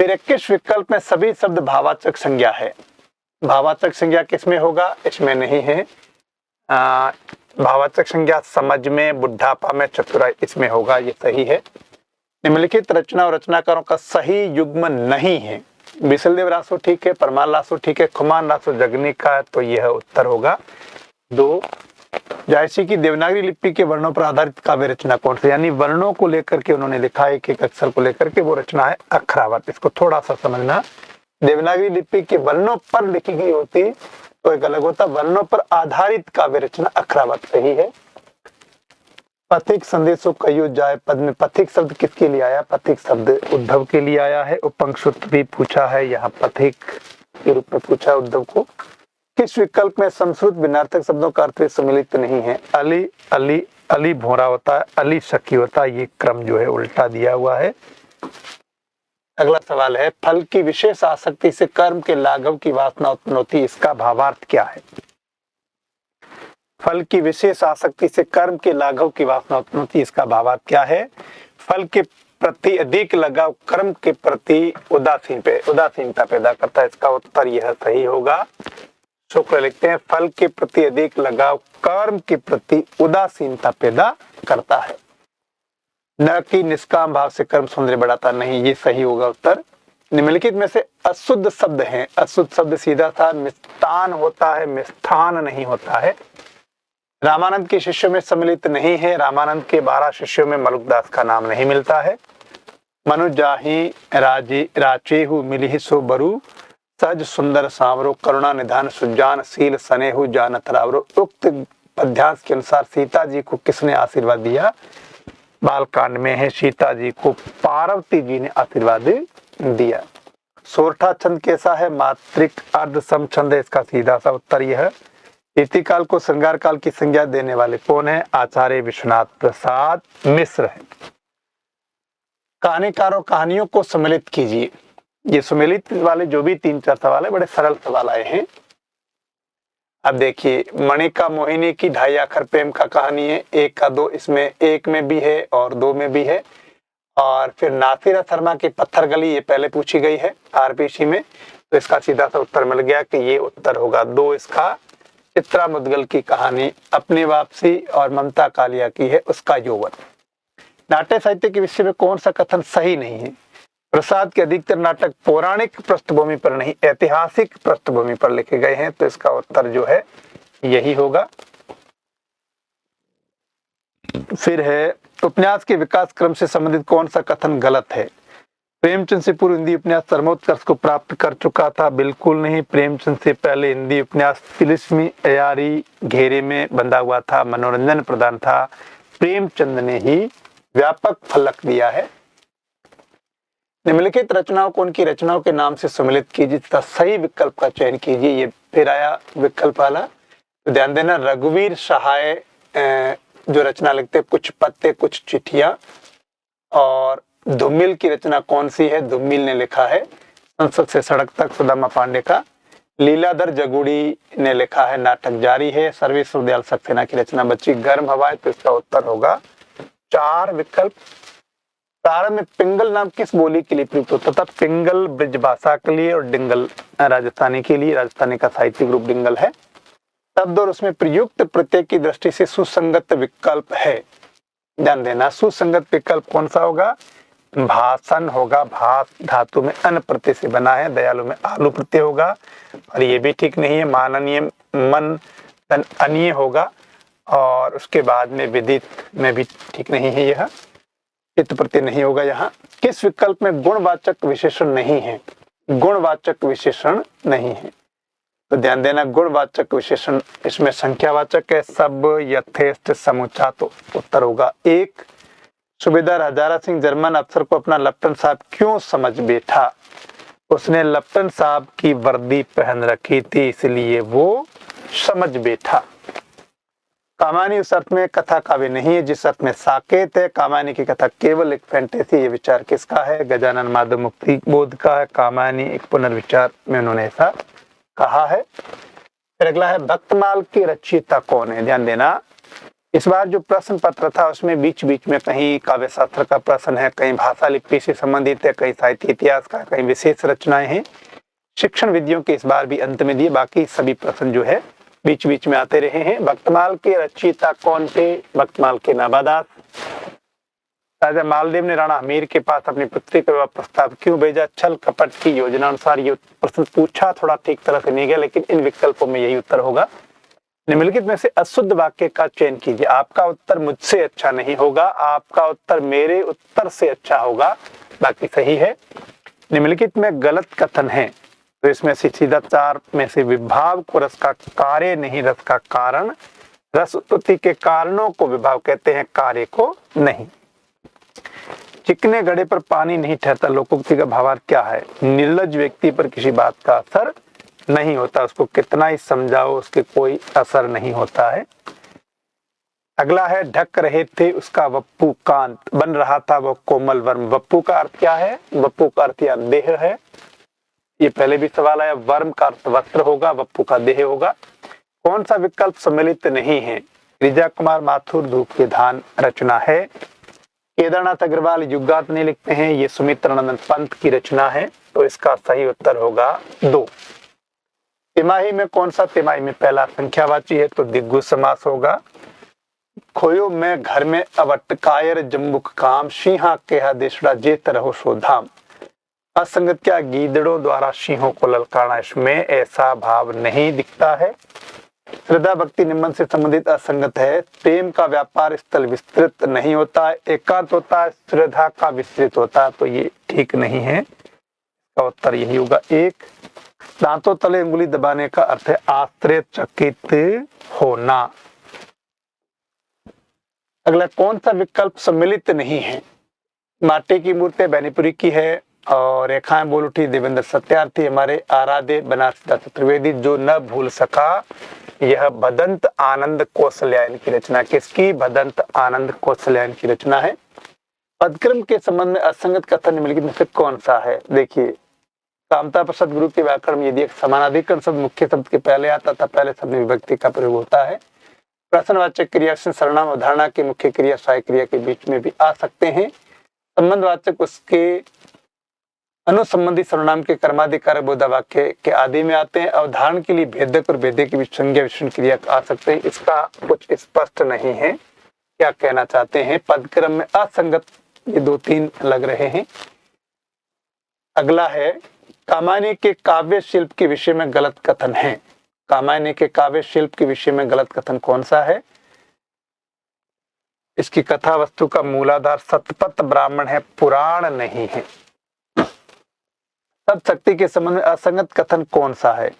फिर 21 विकल्प में सभी शब्द भावाचक संज्ञा है। भावाचक संज्ञा किसमें होगा? इसमें नहीं है। भावाचक संज्ञा समझ में, बुढ़ापा में, चतुराई, इसमें होगा, ये सही है। निम्नलिखित रचना और रचनाकारों का सही युग्म नहीं है। विशलदेव रासो ठीक है, परमार रासो ठीक है, खुमान रासो जगनी का है, तो यह उत्तर होगा 2। जायसी की देवनागरी लिपि के वर्णों पर आधारित काव्य रचना कौन सी? यानी वर्णों को लेकर के उन्होंने लिखा है, एक अक्षर को लेकर के, वो रचना है अक्षरावत। इसको थोड़ा सा समझना, देवनागरी लिपि के वर्णों पर लिखी गई होती तो एक अलग होता, वर्णों पर आधारित काव्य रचना अक्षरावत सही है। पथिक संदेशों कयो जाए पद में पथिक शब्द किसके लिए आया? पथिक शब्द उद्धव के लिए आया है। उपंक्षुत भी पूछा है, यहाँ पथिक के रूप में पूछा उद्धव को। किस विकल्प में संस्कृत भिन्नार्थक शब्दों का अर्थ सम्मिलित नहीं है? अली अली अली भोरा होता है, अली सखी होता है, ये क्रम जो है उल्टा दिया हुआ है। अगला सवाल है, फल की विशेष आसक्ति से कर्म के लाघव की वासना उत्पन्न होती है, इसका भावार्थ क्या है? फल की विशेष आसक्ति से कर्म के लाघव की वासना उत्पन्न होती है, इसका भावार्थ क्या है? फल के प्रति अधिक लगाव कर्म के प्रति उदासीनता पैदा करता है, इसका उत्तर यह सही होगा। शुक्ल लिखते हैं, फल के प्रति अधिक लगाव कर्म के प्रति उदासीनता पैदा करता है, न कि निष्काम भाव से कर्म सौंदर्य बढ़ाता। नहीं, ये सही होगा उत्तर। निम्नलिखित में से अशुद्ध शब्द हैं, अशुद्ध शब्द सीधा था मिष्टान होता है, मिष्ठान नहीं होता है। रामानंद के शिष्यों में सम्मिलित नहीं है, रामानंद के 12 शिष्यों में मलुकदास का नाम नहीं मिलता है। मनु जाहि राचेहु मिलिहि सो बरु, सहज सुंदर सांवरो, करुणा निधान सुजान, शील सनेहु जानत रावरो। उक्त पद्यांश के अनुसार सीता जी को किसने आशीर्वाद दिया? बालकांड में है, सीता जी को पार्वती जी ने आशीर्वाद दिया। सोरठा छंद कैसा है? मात्रिक अर्ध सम छंद है, इसका सीधा सा उत्तर यह है। इतिकाल को श्रृंगार काल की संज्ञा देने वाले कौन है? आचार्य विश्वनाथ प्रसाद मिश्र है। कहानीकारों कहानियों को सम्मिलित कीजिए। ये सम्मिलित वाले जो भी 3-4 सवाल है, बड़े सरल सवाल आए हैं। अब देखिए, मणिका मोहिनी की 2.5 आखर प्रेम का कहानी है, 1 का 2, इसमें 1 में भी है और 2 में भी है। और फिर नासिरा शर्मा की पत्थर गली, ये पहले पूछी गई है आरपीसी में, तो इसका सीधा सा उत्तर मिल गया कि ये उत्तर होगा 2 इसका। चित्रा मुदगल की कहानी अपनी वापसी और ममता कालिया की है, उसका यौवन। नाट्य साहित्य के विषय में कौन सा कथन सही नहीं है? प्रसाद के अधिकतर नाटक पौराणिक पृष्ठभूमि पर नहीं, ऐतिहासिक पृष्ठभूमि पर लिखे गए हैं, तो इसका उत्तर जो है यही होगा। फिर है, उपन्यास के विकास क्रम से संबंधित कौन सा कथन गलत है? प्रेमचंद से पूर्व हिंदी उपन्यास सर्वोत्कर्ष को प्राप्त कर चुका था। बिल्कुल नहीं, प्रेमचंद से पहले हिंदी उपन्यास तिलिस्मी अयारी घेरे में बंधा हुआ था, मनोरंजन प्रधान था। प्रेमचंद ने ही व्यापक फलक दिया है। निम्नलिखित रचनाओं को उनकी रचनाओं के नाम से सम्मिलित कीजिए तथा सही विकल्प का चयन कीजिए। ये फिर आया विकल्प वाला, तो ध्यान देना। रघुवीर सहाय जो रचना लिखते, कुछ पत्ते कुछ चिट्ठियां। और धूमिल की रचना कौन सी है? धूमिल ने लिखा है संसद से सड़क तक, सुदामा पांडे का। लीलाधर जगुड़ी ने लिखा है नाटक जारी है। सर्वेश्वर दयाल सक्सेना की रचना बच्ची गर्म हवाएं, तो इसका उत्तर होगा 4 विकल्प। प्रारंभ में पिंगल नाम किस बोली के लिए प्रयुक्त होता था? पिंगल ब्रिज भाषा के लिए और डिंगल राजस्थानी के लिए। राजस्थानी का साहित्यिक रूप डिंगल है। शब्द और उसमें प्रयुक्त प्रत्यय की दृष्टि से सुसंगत विकल्प है। ध्यान देना, सुसंगत विकल्प कौन सा होगा? भाषण होगा, भास धातु में अन प्रत्यय से बना है, दयालु में आलू प्रत्यय होगा। और ये भी ठीक नहीं है, माननीय मन अनीय होगा। और उसके बाद में विदित में भी ठीक नहीं है, यह चित्त प्रत्यय नहीं होगा यहाँ। किस विकल्प में गुणवाचक विशेषण नहीं है? गुणवाचक विशेषण नहीं है, तो ध्यान देना गुणवाचक विशेषण इसमें संख्यावाचक है, सब, यथेष्ट, समूचा, तो उत्तर होगा 1। सूबेदार हजारा सिंह जर्मन अफसर को अपना लेफ्टिनेंट साहब क्यों समझ बैठा? उसने लेफ्टिनेंट साहब की वर्दी पहन रखी थी, इसलिए वो समझ बैठा। कामायनी उस अर्थ में कथा काव्य नहीं है जिस अर्थ में साकेत है। कामायनी की कथा केवल एक फैंटेसी। ये विचार किसका है? गजानन माधव मुक्ति बोध का है। कामायनी एक पुनर्विचार में उन्होंने ऐसा कहा है। फिर अगला है, भक्तमाल की रचयिता कौन है? ध्यान देना, इस बार जो प्रश्न पत्र था उसमें बीच बीच में कहीं काव्य शास्त्र का प्रश्न है, कहीं भाषा लिपि से संबंधित है, कहीं साहित्य इतिहास का, कहीं विशेष रचनाएं हैं। शिक्षण विधियों के इस बार भी अंत में दिए, बाकी सभी प्रश्न जो है बीच बीच में आते रहे हैं। भक्तमाल के रचयिता कौन थे? भक्तमाल के नाभादास। राजा मालदेव ने राणा हमीर के पास अपनी पुत्री का विवाह प्रस्ताव क्यों भेजा? छल कपट की योजना अनुसार। ये प्रश्न पूछा थोड़ा ठीक तरह से नहीं गया, लेकिन इन विकल्पों में यही उत्तर होगा। निम्नलिखित में से अशुद्ध वाक्य का चयन कीजिए। आपका उत्तर मुझसे अच्छा नहीं होगा, आपका उत्तर मेरे उत्तर से अच्छा होगा, बाकी सही है। निम्नलिखित में गलत कथन है, तो इसमें से सीधा 4 में से विभाव को रस का कार्य नहीं, रस का कारण। रस उत्पत्ति के कारणों को विभाव कहते हैं, कार्य को नहीं। चिकने घड़े पर पानी नहीं ठहरता, लोकोक्ति का भावार्थ क्या है? निर्लज व्यक्ति पर किसी बात का असर नहीं होता, उसको कितना ही समझाओ उसके कोई असर नहीं होता है। अगला है, ढक रहे थे उसका वप्पू कांत, बन रहा था वो कोमल वर्म। वप्पू का अर्थ क्या है? वप्पू का अर्थ या देह है, ये पहले भी सवाल आया। वर्म का अर्थ वस्त्र होगा, वप्पू का देह होगा। कौन सा विकल्प सम्मिलित नहीं है? गिरिजा कुमार माथुर धूप के धान रचना है। केदारनाथ अग्रवाल युगात नहीं लिखते हैं, ये सुमित्रानंद पंत की रचना है, तो इसका सही उत्तर होगा 2। तिमाही में कौन सा? तिमाही में पहला संख्यावाची है तो द्विगु समास होगा। खोयो मैं घर में अवट कायर जम्बुक काम, सिंहा केहा देशड़ा जे तरहो सो धाम। असंगत क्या? गीदड़ों द्वारा सिंहों को ललकारना, इसमें ऐसा भाव नहीं दिखता है। श्रद्धा भक्ति निम्न से संबंधित असंगत है। प्रेम का व्यापार स्थल विस्तृत नहीं होता, एकांत होता है, श्रद्धा का विस्तृत होता है, तो ये ठीक नहीं है। इसका उत्तर यही होगा एक। दांतों तले उंगली दबाने का अर्थ है आश्चर्यचकित होना। अगला कौन सा विकल्प सम्मिलित नहीं है? माटी की मूर्ति बैनीपुरी की है और रेखाएं बोल उठी देवेंद्र सत्यार्थी, हमारे आराध्य बनारसी दास चतुर्वेदी। जो न भूल सका यह भदंत आनंद कौशल्यायन की रचना। किसकी? भदंत आनंद कौशल्यायन की रचना है। पदक्रम के संबंध में असंगत कथन निम्नलिखित में से कौन सा है? देखिए, कामता प्रसाद गुरु के व्याकरण में यदि एक समानाधिकरण शब्द मुख्य शब्द के पहले आता था, पहले शब्द में विभक्ति का प्रयोग होता है। प्रश्नवाचक क्रिया से सर्वनाम अवधारणा की मुख्य क्रिया सहायक क्रिया के बीच में भी आ सकते हैं। संबंधवाचक उसके अनुसंबंधी सर्वनाम के कर्माधिकार बोधा वाक्य के आदि में आते हैं। अवधारण के लिए भेदक और भेदक के बीच संज्ञा विशेषण क्रिया आ सकते हैं। इसका कुछ स्पष्ट नहीं है क्या कहना चाहते हैं। पदक्रम में असंगत ये 2-3 लग रहे हैं। अगला है कामायनी के काव्य शिल्प के विषय में गलत कथन है। कामायनी के काव्य शिल्प के विषय में गलत कथन कौन सा है? इसकी कथा वस्तु का मूलाधार सतपथ ब्राह्मण है, पुराण नहीं है। सब शक्ति के संबंध में असंगत कथन कौन सा है?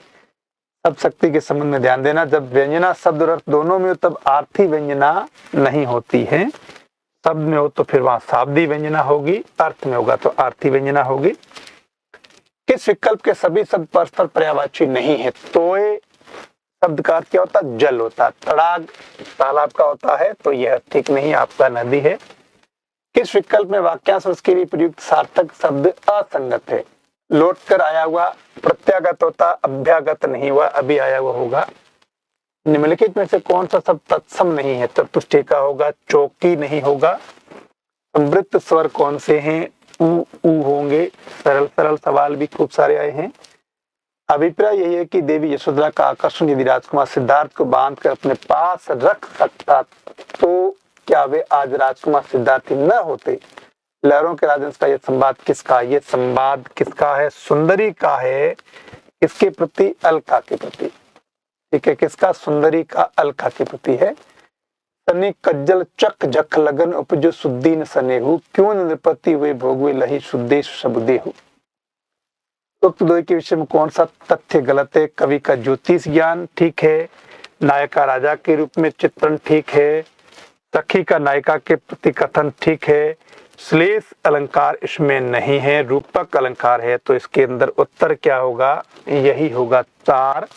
सब शक्ति के संबंध में ध्यान देना, जब व्यंजना शब्द और अर्थ दोनों में हो तब आर्थी व्यंजना नहीं होती है। शब्द में हो तो फिर वहां शाब्दी व्यंजना होगी, अर्थ में होगा तो आर्थी व्यंजना होगी। किस विकल्प के सभी शब्द परस्पर पर्यायवाची नहीं है? तोय शब्द का अर्थ क्या होता है? जल होता है। तड़ाग तालाब का होता है, तो यह ठीक नहीं, आपका नदी है। किस विकल्प में वाक्यांश उसके लिए प्रयुक्त सार्थक शब्द असंगत है? लौट कर आया हुआ प्रत्यागत होता, अभ्यागत नहीं हुआ, अभी आया हुआ होगा। निम्नलिखित में से कौन सा शब्द तत्सम नहीं है? चतुष्टय का होगा, चौकी नहीं होगा। समृद्ध स्वर कौन से हैं? ऊ होंगे। सरल सरल सवाल भी खूब सारे आए हैं। अभिप्राय यही है कि देवी यशोधरा का आकर्षण यदि राजकुमार सिद्धार्थ को बांध कर अपने पास रख सकता तो क्या वे आज राजकुमार सिद्धार्थ न होते? लहरों के राजहंस का यह संवाद किसका? ये संवाद किसका है? सुंदरी का है। किसके प्रति? अलका के प्रति। ठीक है, किसका? सुंदरी का अलका के प्रति है। सनी कज्जल चक जख लगन उपजो सुद्दीन सनेहु, क्यों नृपति हुए भोगवे लही शुद्धेश सबुदेहु। उक्त दो के विषय में कौन सा तथ्य गलत है? कवि का ज्योतिष ज्ञान ठीक है, नायका राजा के रूप में चित्रण ठीक है, सखी का नायिका के प्रति कथन ठीक है, श्लेष अलंकार इसमें नहीं है, रूपक अलंकार है, तो इसके अंदर उत्तर क्या होगा? यही होगा 4।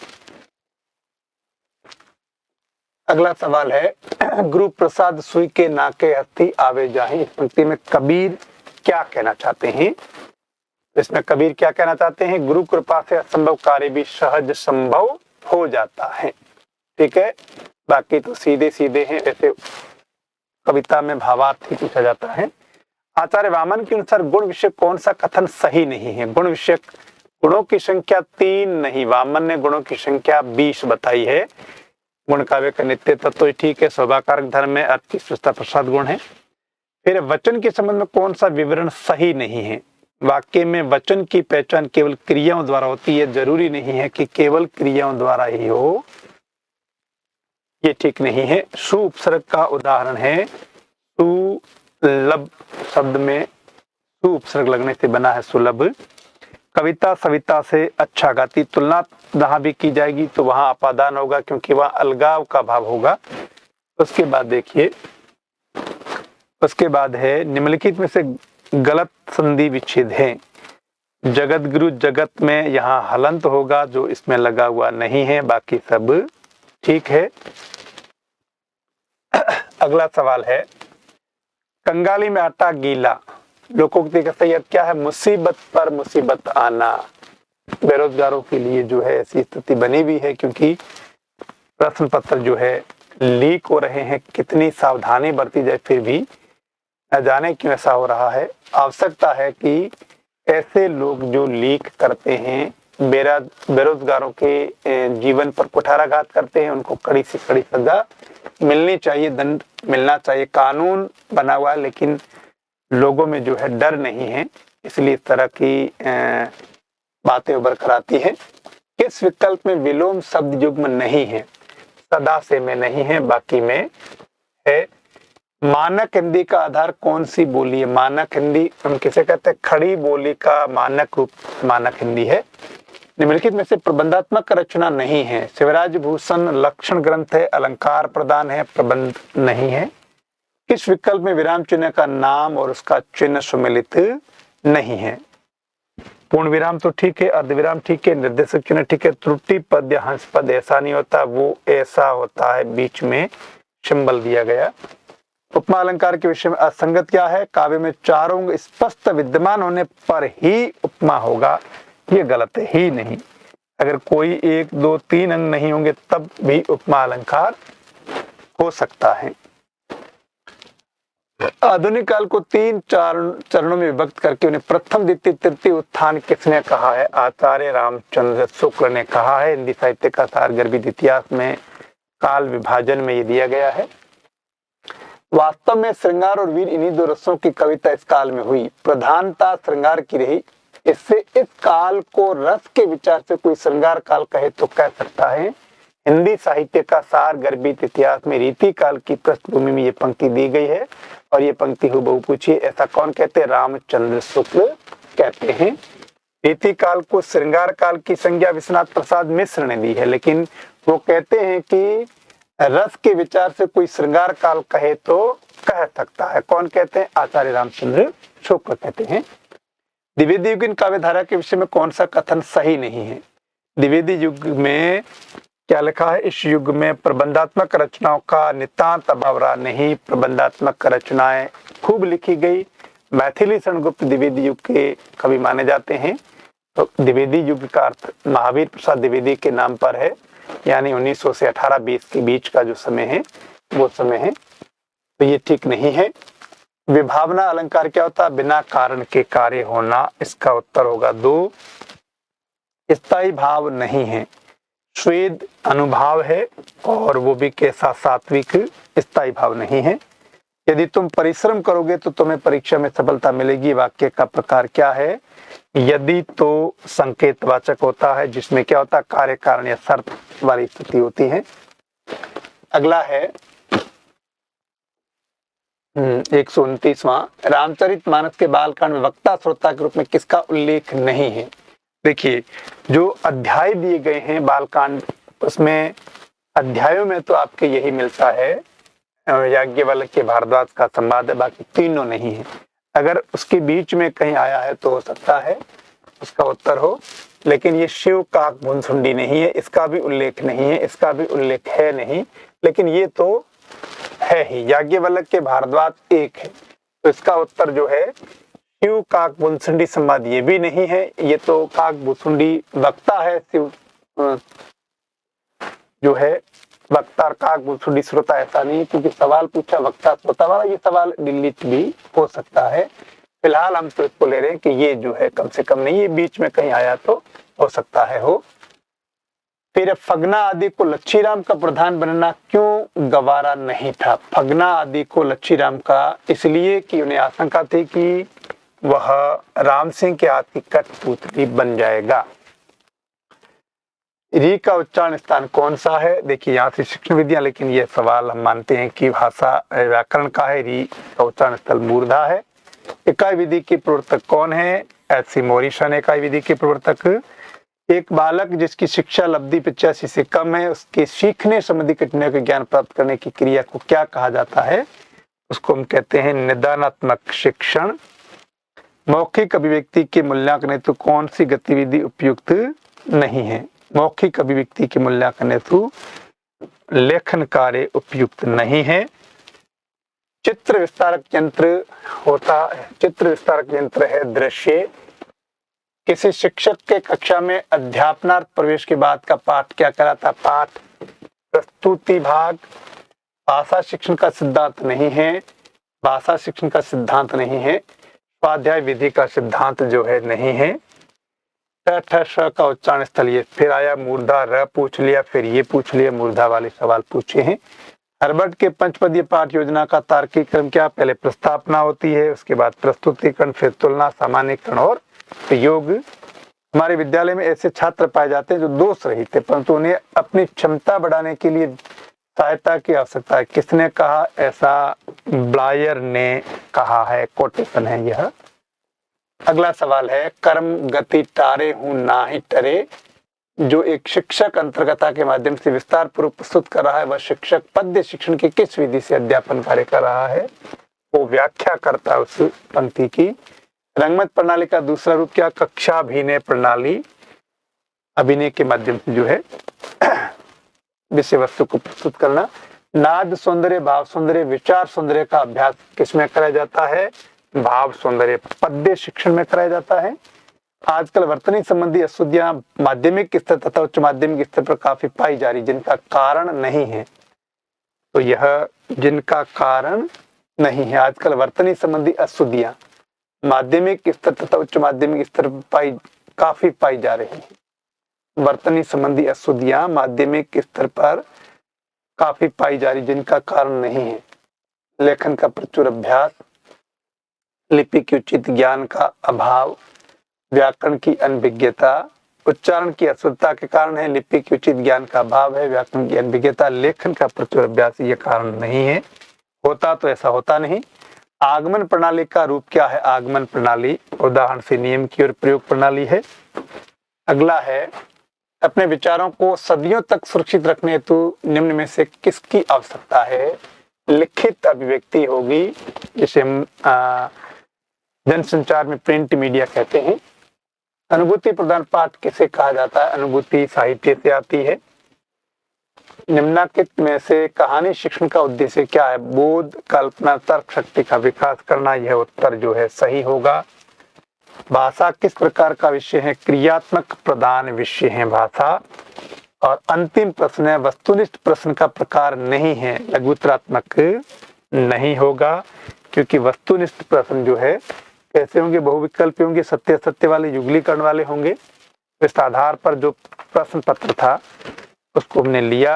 अगला सवाल है गुरु प्रसाद सुई के नाके हस्ती आवे जाहि। इस पंक्ति में कबीर क्या कहना चाहते हैं? इसमें कबीर क्या कहना चाहते हैं? गुरु कृपा से असंभव कार्य भी सहज संभव हो जाता है। ठीक है, बाकी तो सीधे सीधे हैं, ऐसे कविता में भावार्थ ही पूछा जाता है। आचार्य वामन के अनुसार गुण विषय कौन सा कथन सही नहीं है? गुण विषय गुणों की संख्या 3 नहीं, वामन ने गुणों की संख्या 20 बताई है। गुण काव्य का नित्य तत्व तो ठीक है, शोभाकारक धर्म में अर्थ की स्पष्टता प्रसाद गुण है। फिर वचन के संबंध में कौन सा विवरण सही नहीं है? वाक्य में वचन की पहचान केवल क्रियाओं द्वारा होती है, जरूरी नहीं है कि केवल क्रियाओं द्वारा ही हो, ये ठीक नहीं है। सु उपसर्ग का उदाहरण है, सुलभ शब्द में सु उपसर्ग लगने से बना है सुलभ। कविता सविता से अच्छा गाती, तुलना जहां भी की जाएगी तो वहां अपादान होगा क्योंकि वहां अलगाव का भाव होगा। उसके बाद देखिए, उसके बाद है निम्नलिखित में से गलत संधि विच्छेद है। जगत गुरु जगत में यहाँ हलंत होगा जो इसमें लगा हुआ नहीं है, बाकी सब ठीक है। अगला सवाल है कंगाली में आटा गीला। लोकोक्ति का सही अर्थ क्या है? मुसीबत पर मुसीबत आना। बेरोजगारों के लिए जो है ऐसी स्थिति बनी हुई है क्योंकि प्रश्न पत्र जो है लीक हो रहे हैं। कितनी सावधानी बरती जाए फिर भी न जाने क्यों ऐसा हो रहा है। आवश्यकता है कि ऐसे लोग जो लीक करते हैं बेरोजगारों के जीवन पर कुठाराघात करते हैं, उनको कड़ी से कड़ी सजा मिलनी चाहिए, दंड मिलना चाहिए। कानून बना हुआ है लेकिन लोगों में जो है डर नहीं है, इसलिए इस तरह की बातें उभर कर आती है। किस विकल्प में विलोम शब्द युग्म नहीं है? सदा से में नहीं है, बाकी में है। मानक हिंदी का आधार कौन सी बोली है? मानक हिंदी हम किसे कहते हैं? खड़ी बोली का मानक रूप मानक हिंदी है। निम्नलिखित में से प्रबंधात्मक रचना नहीं है। शिवराज भूषण लक्षण ग्रंथ है, अलंकार प्रदान है, प्रबंध नहीं है। किस विकल्प में विराम चिन्ह का नाम और उसका चिन्ह सुमेलित नहीं है? पूर्ण विराम तो ठीक है, अर्धविराम ठीक है, निर्देशक चिन्ह ठीक है, त्रुटि पद या हंस पद ऐसा नहीं होता, वो ऐसा होता है बीच में सिंबल दिया गया। उपमा अलंकार के विषय में असंगत क्या है? काव्य में चारों अंग स्पष्ट विद्यमान होने पर ही उपमा होगा, ये गलत है, ही नहीं। अगर कोई 1, 2, 3 अंग नहीं होंगे तब भी उपमा अलंकार हो सकता है। आधुनिक काल को 3 चरणों में विभक्त करके उन्हें प्रथम, द्वितीय, तृतीय उत्थान किसने कहा है? आचार्य रामचंद्र शुक्ल ने कहा है। हिंदी साहित्य का सार गर्भित इतिहास में काल विभाजन में ये दिया गया है। वास्तव में श्रृंगार और वीर इन्हीं दो रसों की कविता इस काल में हुई, प्रधानता श्रृंगार की रही। इससे इस काल को रस के विचार से कोई श्रृंगार काल कहे तो कह सकता है। हिंदी साहित्य का सार गर्भित इतिहास में रीति काल की पृष्ठभूमि में ये पंक्ति दी गई है और ये पंक्ति हुबहू पूछिए ऐसा कौन कहते हैं? रामचंद्र शुक्ल कहते हैं। रीति काल को श्रृंगार काल की संज्ञा विश्वनाथ प्रसाद मिश्र ने दी है, लेकिन वो कहते हैं कि रस के विचार से कोई श्रृंगार काल कहे तो कह सकता है। कौन कहते हैं? आचार्य रामचंद्र शुक्ल कहते हैं। द्विवेदी युगीन काव्य धारा के विषय में कौन सा कथन सही नहीं है? द्विवेदी युग में क्या लिखा है? इस युग में प्रबंधात्मक रचनाओं का नितांत अभाव रहा नहीं, प्रबंधात्मक रचनाएं खूब लिखी गई। मैथिली शरणगुप्त द्विवेदी युग के कवि माने जाते हैं। तो द्विवेदी युग का अर्थ महावीर प्रसाद द्विवेदी के नाम पर है, यानी 1900 से 1820 के बीच का जो समय है वो समय है, तो ये ठीक नहीं है। विभावना अलंकार क्या होता है? बिना कारण के कार्य होना। इसका उत्तर होगा 2। स्थायी भाव नहीं है, स्वेद अनुभाव है और वो भी कैसा? सात्विक। स्थायी भाव नहीं है। यदि तुम परिश्रम करोगे तो तुम्हें परीक्षा में सफलता मिलेगी। वाक्य का प्रकार क्या है? यदि तो संकेतवाचक होता है, जिसमें क्या होता है? कार्य कारण या शर्त वाली स्थिति होती है। अगला है 129वां, रामचरितमानस के बालकांड में वक्ता श्रोता के रूप में किसका उल्लेख नहीं है? देखिए, जो अध्याय दिए गए हैं बालकांड, उसमें अध्यायों में तो आपके यही मिलता है, याज्ञवल्क्य भारद्वाज का संवाद है, बाकी तीनों नहीं है। अगर उसके बीच में कहीं आया है तो हो सकता है उसका उत्तर हो, लेकिन ये शिव काक भुनसुंडी नहीं है, इसका भी उल्लेख नहीं है, इसका भी उल्लेख है नहीं, लेकिन ये तो है ही। याज्ञवल्क्य भारद्वाज एक है, तो इसका उत्तर जो है शिव काक भुनसुंडी संवाद ये भी नहीं है। ये तो काक भुनसुंडी वक्ता है, शिव जो है वक्ता और काक भुनसुंडी श्रोता ऐसा नहीं है, क्योंकि सवाल पूछा वक्ता श्रोता वाला, ये सवाल डिलीट भी हो सकता है। फिलहाल हम तो इसको ले रहे हैं कि ये जो है कम से कम नहीं, ये बीच में कहीं आया तो हो सकता है हो। फिर फगना आदि को लच्छीराम का प्रधान बनना क्यों गवारा नहीं था? फगना आदि को लच्छीराम का इसलिए कि उन्हें आशंका थी कि वह राम सिंह के हाथ की कठपुतली बन जाएगा। री का उच्चारण स्थान कौन सा है? देखिए, यहाँ से शिक्षण विद्या, लेकिन यह सवाल हम मानते हैं कि भाषा व्याकरण का है। री का उच्चारण स्थल मूर्धा है। इकाई विधि के प्रवर्तक कौन है? एच.सी. मॉरिसन इकाई विधि के प्रवर्तक। एक बालक जिसकी शिक्षा लब्धि 85 से कम है, उसके सीखने संबंधी कठिनाइयों के ज्ञान प्राप्त करने की क्रिया को क्या कहा जाता है? उसको हम कहते हैं निदानात्मक शिक्षण। मौखिक अभिव्यक्ति के मूल्यांकन हेतु कौन सी गतिविधि उपयुक्त नहीं है? मौखिक अभिव्यक्ति के मूल्यांकन हेतु लेखन कार्य उपयुक्त नहीं है। चित्र विस्तारक यंत्र होता है, चित्र विस्तारक यंत्र है दृश्य। किसी शिक्षक के कक्षा में अध्यापनार्थ प्रवेश के बाद का पाठ क्या कहलाता? पाठ। प्रस्तुति भाग भाषा शिक्षण का सिद्धांत नहीं है, भाषा शिक्षण का सिद्धांत नहीं है। स्वाध्याय विधि का सिद्धांत जो है नहीं है। ठ ठ श का उच्चारण स्थलीय, फिर आया मूर्धा र पूछ लिया, फिर ये पूछ लिया, मूर्धा वाले सवाल पूछे हैं। हर्बर्ट के पंचपदीय पाठ योजना का तार्किक क्रम क्या? पहले प्रस्तावना होती है, उसके बाद प्रस्तुतिकरण, फिर तुलना, सामान्यीकरण और प्रयोग। हमारे विद्यालय में ऐसे छात्र पाए जाते हैं जो दोष रहित थे, परंतु उन्हें अपनी क्षमता बढ़ाने के लिए सहायता की आवश्यकता है। किसने कहा ऐसा? ब्लायर ने कहा है, कोटेशन है यह। अगला सवाल है, कर्म गति टारे हूं ना ही टरे, जो एक शिक्षक अंतर्गता के माध्यम से विस्तार पूर्वक प्रस्तुत कर रहा है, वह शिक्षक पद्य शिक्षण की किस विधि से अध्यापन कार्य कर रहा है? वो व्याख्या करता है उस पंक्ति की। रंगमंच प्रणाली का दूसरा रूप क्या? कक्षा अभिनय प्रणाली। अभिनय के माध्यम से जो है विषय वस्तु को प्रस्तुत करना। नाद सौंदर्य, भाव सौंदर्य, विचार सौंदर्य का अभ्यास किसमें कराया जाता है? भाव सौंदर्य पद्य शिक्षण में कराया जाता है। आजकल वर्तनी संबंधी अशुद्धियां माध्यमिक स्तर तथा उच्च माध्यमिक स्तर पर काफी पाई जा रही, जिनका कारण नहीं है। तो यह जिनका कारण नहीं है, आजकल वर्तनी संबंधी अशुद्धियां माध्यमिक स्तर तथा उच्च माध्यमिक स्तर पर काफी पाई जा रही है। वर्तनी संबंधी अशुद्धियां माध्यमिक स्तर पर काफी पाई जा रही, जिनका कारण नहीं है। लेखन का प्रचुर अभ्यास, लिपि की उचित ज्ञान का अभाव, व्याकरण की अनभिज्ञता, उच्चारण की अशुद्धता के कारण है, लिपि की उचित ज्ञान का अभाव है, व्याकरण की अनभिज्ञता, लेखन का प्रचुर अभ्यास ये कारण नहीं है। होता तो ऐसा होता नहीं। आगमन प्रणाली का रूप क्या है? आगमन प्रणाली उदाहरण से नियम की और प्रयोग प्रणाली है। अगला है, अपने विचारों को सदियों तक सुरक्षित रखने हेतु निम्न में से किसकी आवश्यकता है? लिखित अभिव्यक्ति होगी, जिसे हम जनसंचार में प्रिंट मीडिया कहते हैं। अनुभूति प्रधान पाठ किसे कहा जाता है? अनुभूति साहित्य से आती है। निम्नलिखित में से कहानी शिक्षण का उद्देश्य क्या है? बोध, कल्पना, तर्क शक्ति का विकास करना। यह उत्तर जो है सही होगा। भाषा किस प्रकार का विषय है? क्रियात्मक प्रधान विषय है भाषा। और अंतिम प्रश्न है, वस्तुनिष्ठ प्रश्न का प्रकार नहीं है, लघुत्तरात्मक नहीं होगा, क्योंकि वस्तुनिष्ठ प्रश्न जो है कैसे होंगे? बहुविकल्पी होंगे, सत्य असत्य वाले, युगलीकरण वाले होंगे। इस आधार पर जो प्रश्न पत्र था उसको हमने लिया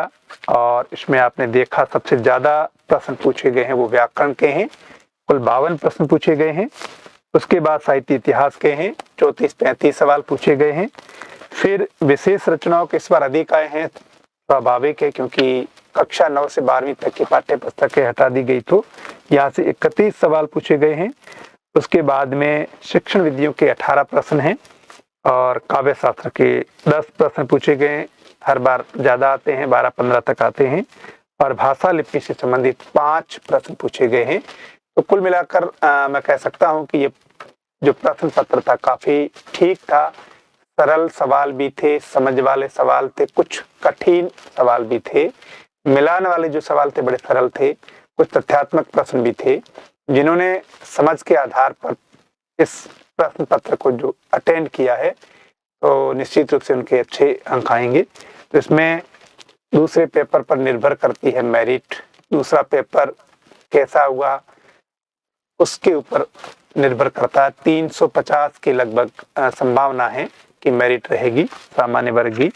और इसमें आपने देखा सबसे ज्यादा प्रश्न पूछे गए हैं वो व्याकरण के हैं, कुल 52 प्रश्न पूछे गए हैं। उसके बाद साहित्य इतिहास के हैं, 34-35 सवाल पूछे गए हैं। फिर विशेष रचनाओं के इस बार अधिक आए हैं, स्वाभाविक है क्योंकि कक्षा 9 से 12वीं तक की पाठ्य पुस्तकें हटा दी गई, तो यहाँ से 31 सवाल पूछे गए हैं। उसके बाद में शिक्षण विधियों के 18 प्रश्न हैं और काव्य शास्त्र के 10 प्रश्न पूछे गए। हर बार ज्यादा आते हैं, 12-15 तक आते हैं। और भाषा लिपि से संबंधित 5 प्रश्न पूछे गए हैं। तो कुल मिलाकर मैं कह सकता हूं कि ये जो प्रश्न पत्र था काफी ठीक था। सरल सवाल भी थे, समझ वाले सवाल थे, कुछ कठिन सवाल भी थे, मिलान वाले जो सवाल थे बड़े सरल थे, कुछ तथ्यात्मक प्रश्न भी थे। जिन्होंने समझ के आधार पर इस प्रश्न पत्र को जो अटेंड किया है तो निश्चित रूप से उनके अच्छे अंक आएंगे। तो इसमें दूसरे पेपर पर निर्भर करती है मेरिट। दूसरा पेपर कैसा हुआ उसके ऊपर निर्भर करता है। 350 के लगभग संभावना है कि मेरिट रहेगी सामान्य वर्ग की,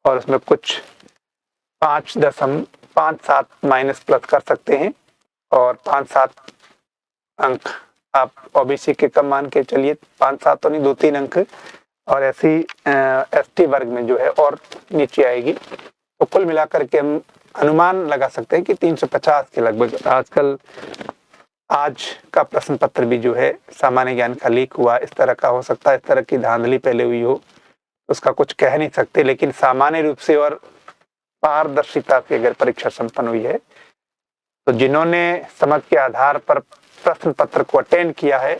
और उसमें कुछ 5.57 माइनस प्लस कर सकते हैं और 5-7 अंक आप ओबीसी के कम मान के चलिए, 5-7 तो नहीं, 2-3 अंक, और ऐसी एसटी वर्ग में जो है और नीचे आएगी। तो कुल मिलाकर के हम अनुमान लगा सकते हैं कि 350 के लगभग। आजकल आज का प्रश्न पत्र भी जो है सामान्य ज्ञान का लीक हुआ, इस तरह का हो सकता है, इस तरह की धांधली पहले हुई हो, उसका कुछ कह नहीं सकते, लेकिन सामान्य रूप से और पारदर्शिता से अगर परीक्षा संपन्न हुई है तो जिन्होंने समझ के आधार पर प्रश्न पत्र को अटेंड किया है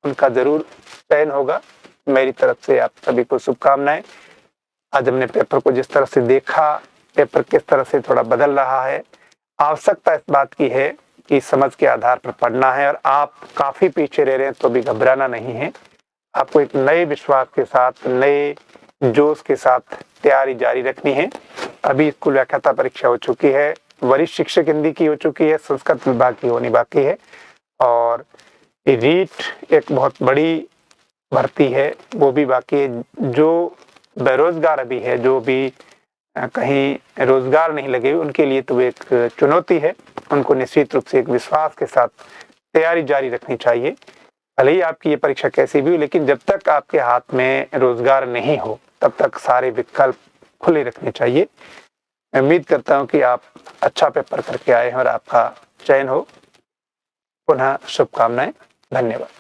उनका जरूर चयन होगा। मेरी तरफ से आप सभी को शुभकामनाएं। आज हमने पेपर को जिस तरह से देखा, पेपर किस तरह से थोड़ा बदल रहा है, आवश्यकता इस बात की है कि समझ के आधार पर पढ़ना है, और आप काफी पीछे रह रहे हैं तो भी घबराना नहीं है। आपको एक नए विश्वास के साथ, नए जोश के साथ तैयारी जारी रखनी है। अभी स्कूल व्याख्याता परीक्षा हो चुकी है, वरिष्ठ शिक्षक हिंदी की हो चुकी है, संस्कृत विभाग की होनी बाकी है, और रीट एक बहुत बड़ी भर्ती है वो भी बाकी है। जो बेरोजगार अभी है, जो भी कहीं रोजगार नहीं लगे, उनके लिए तो एक चुनौती है। उनको निश्चित रूप से एक विश्वास के साथ तैयारी जारी रखनी चाहिए। भले ही आपकी ये परीक्षा कैसी भी हो, लेकिन जब तक आपके हाथ में रोजगार नहीं हो तब तक सारे विकल्प खुले रखने चाहिए। मैं उम्मीद करता हूं कि आप अच्छा पेपर करके आए हैं और आपका चयन हो। पुनः शुभकामनाएं। धन्यवाद।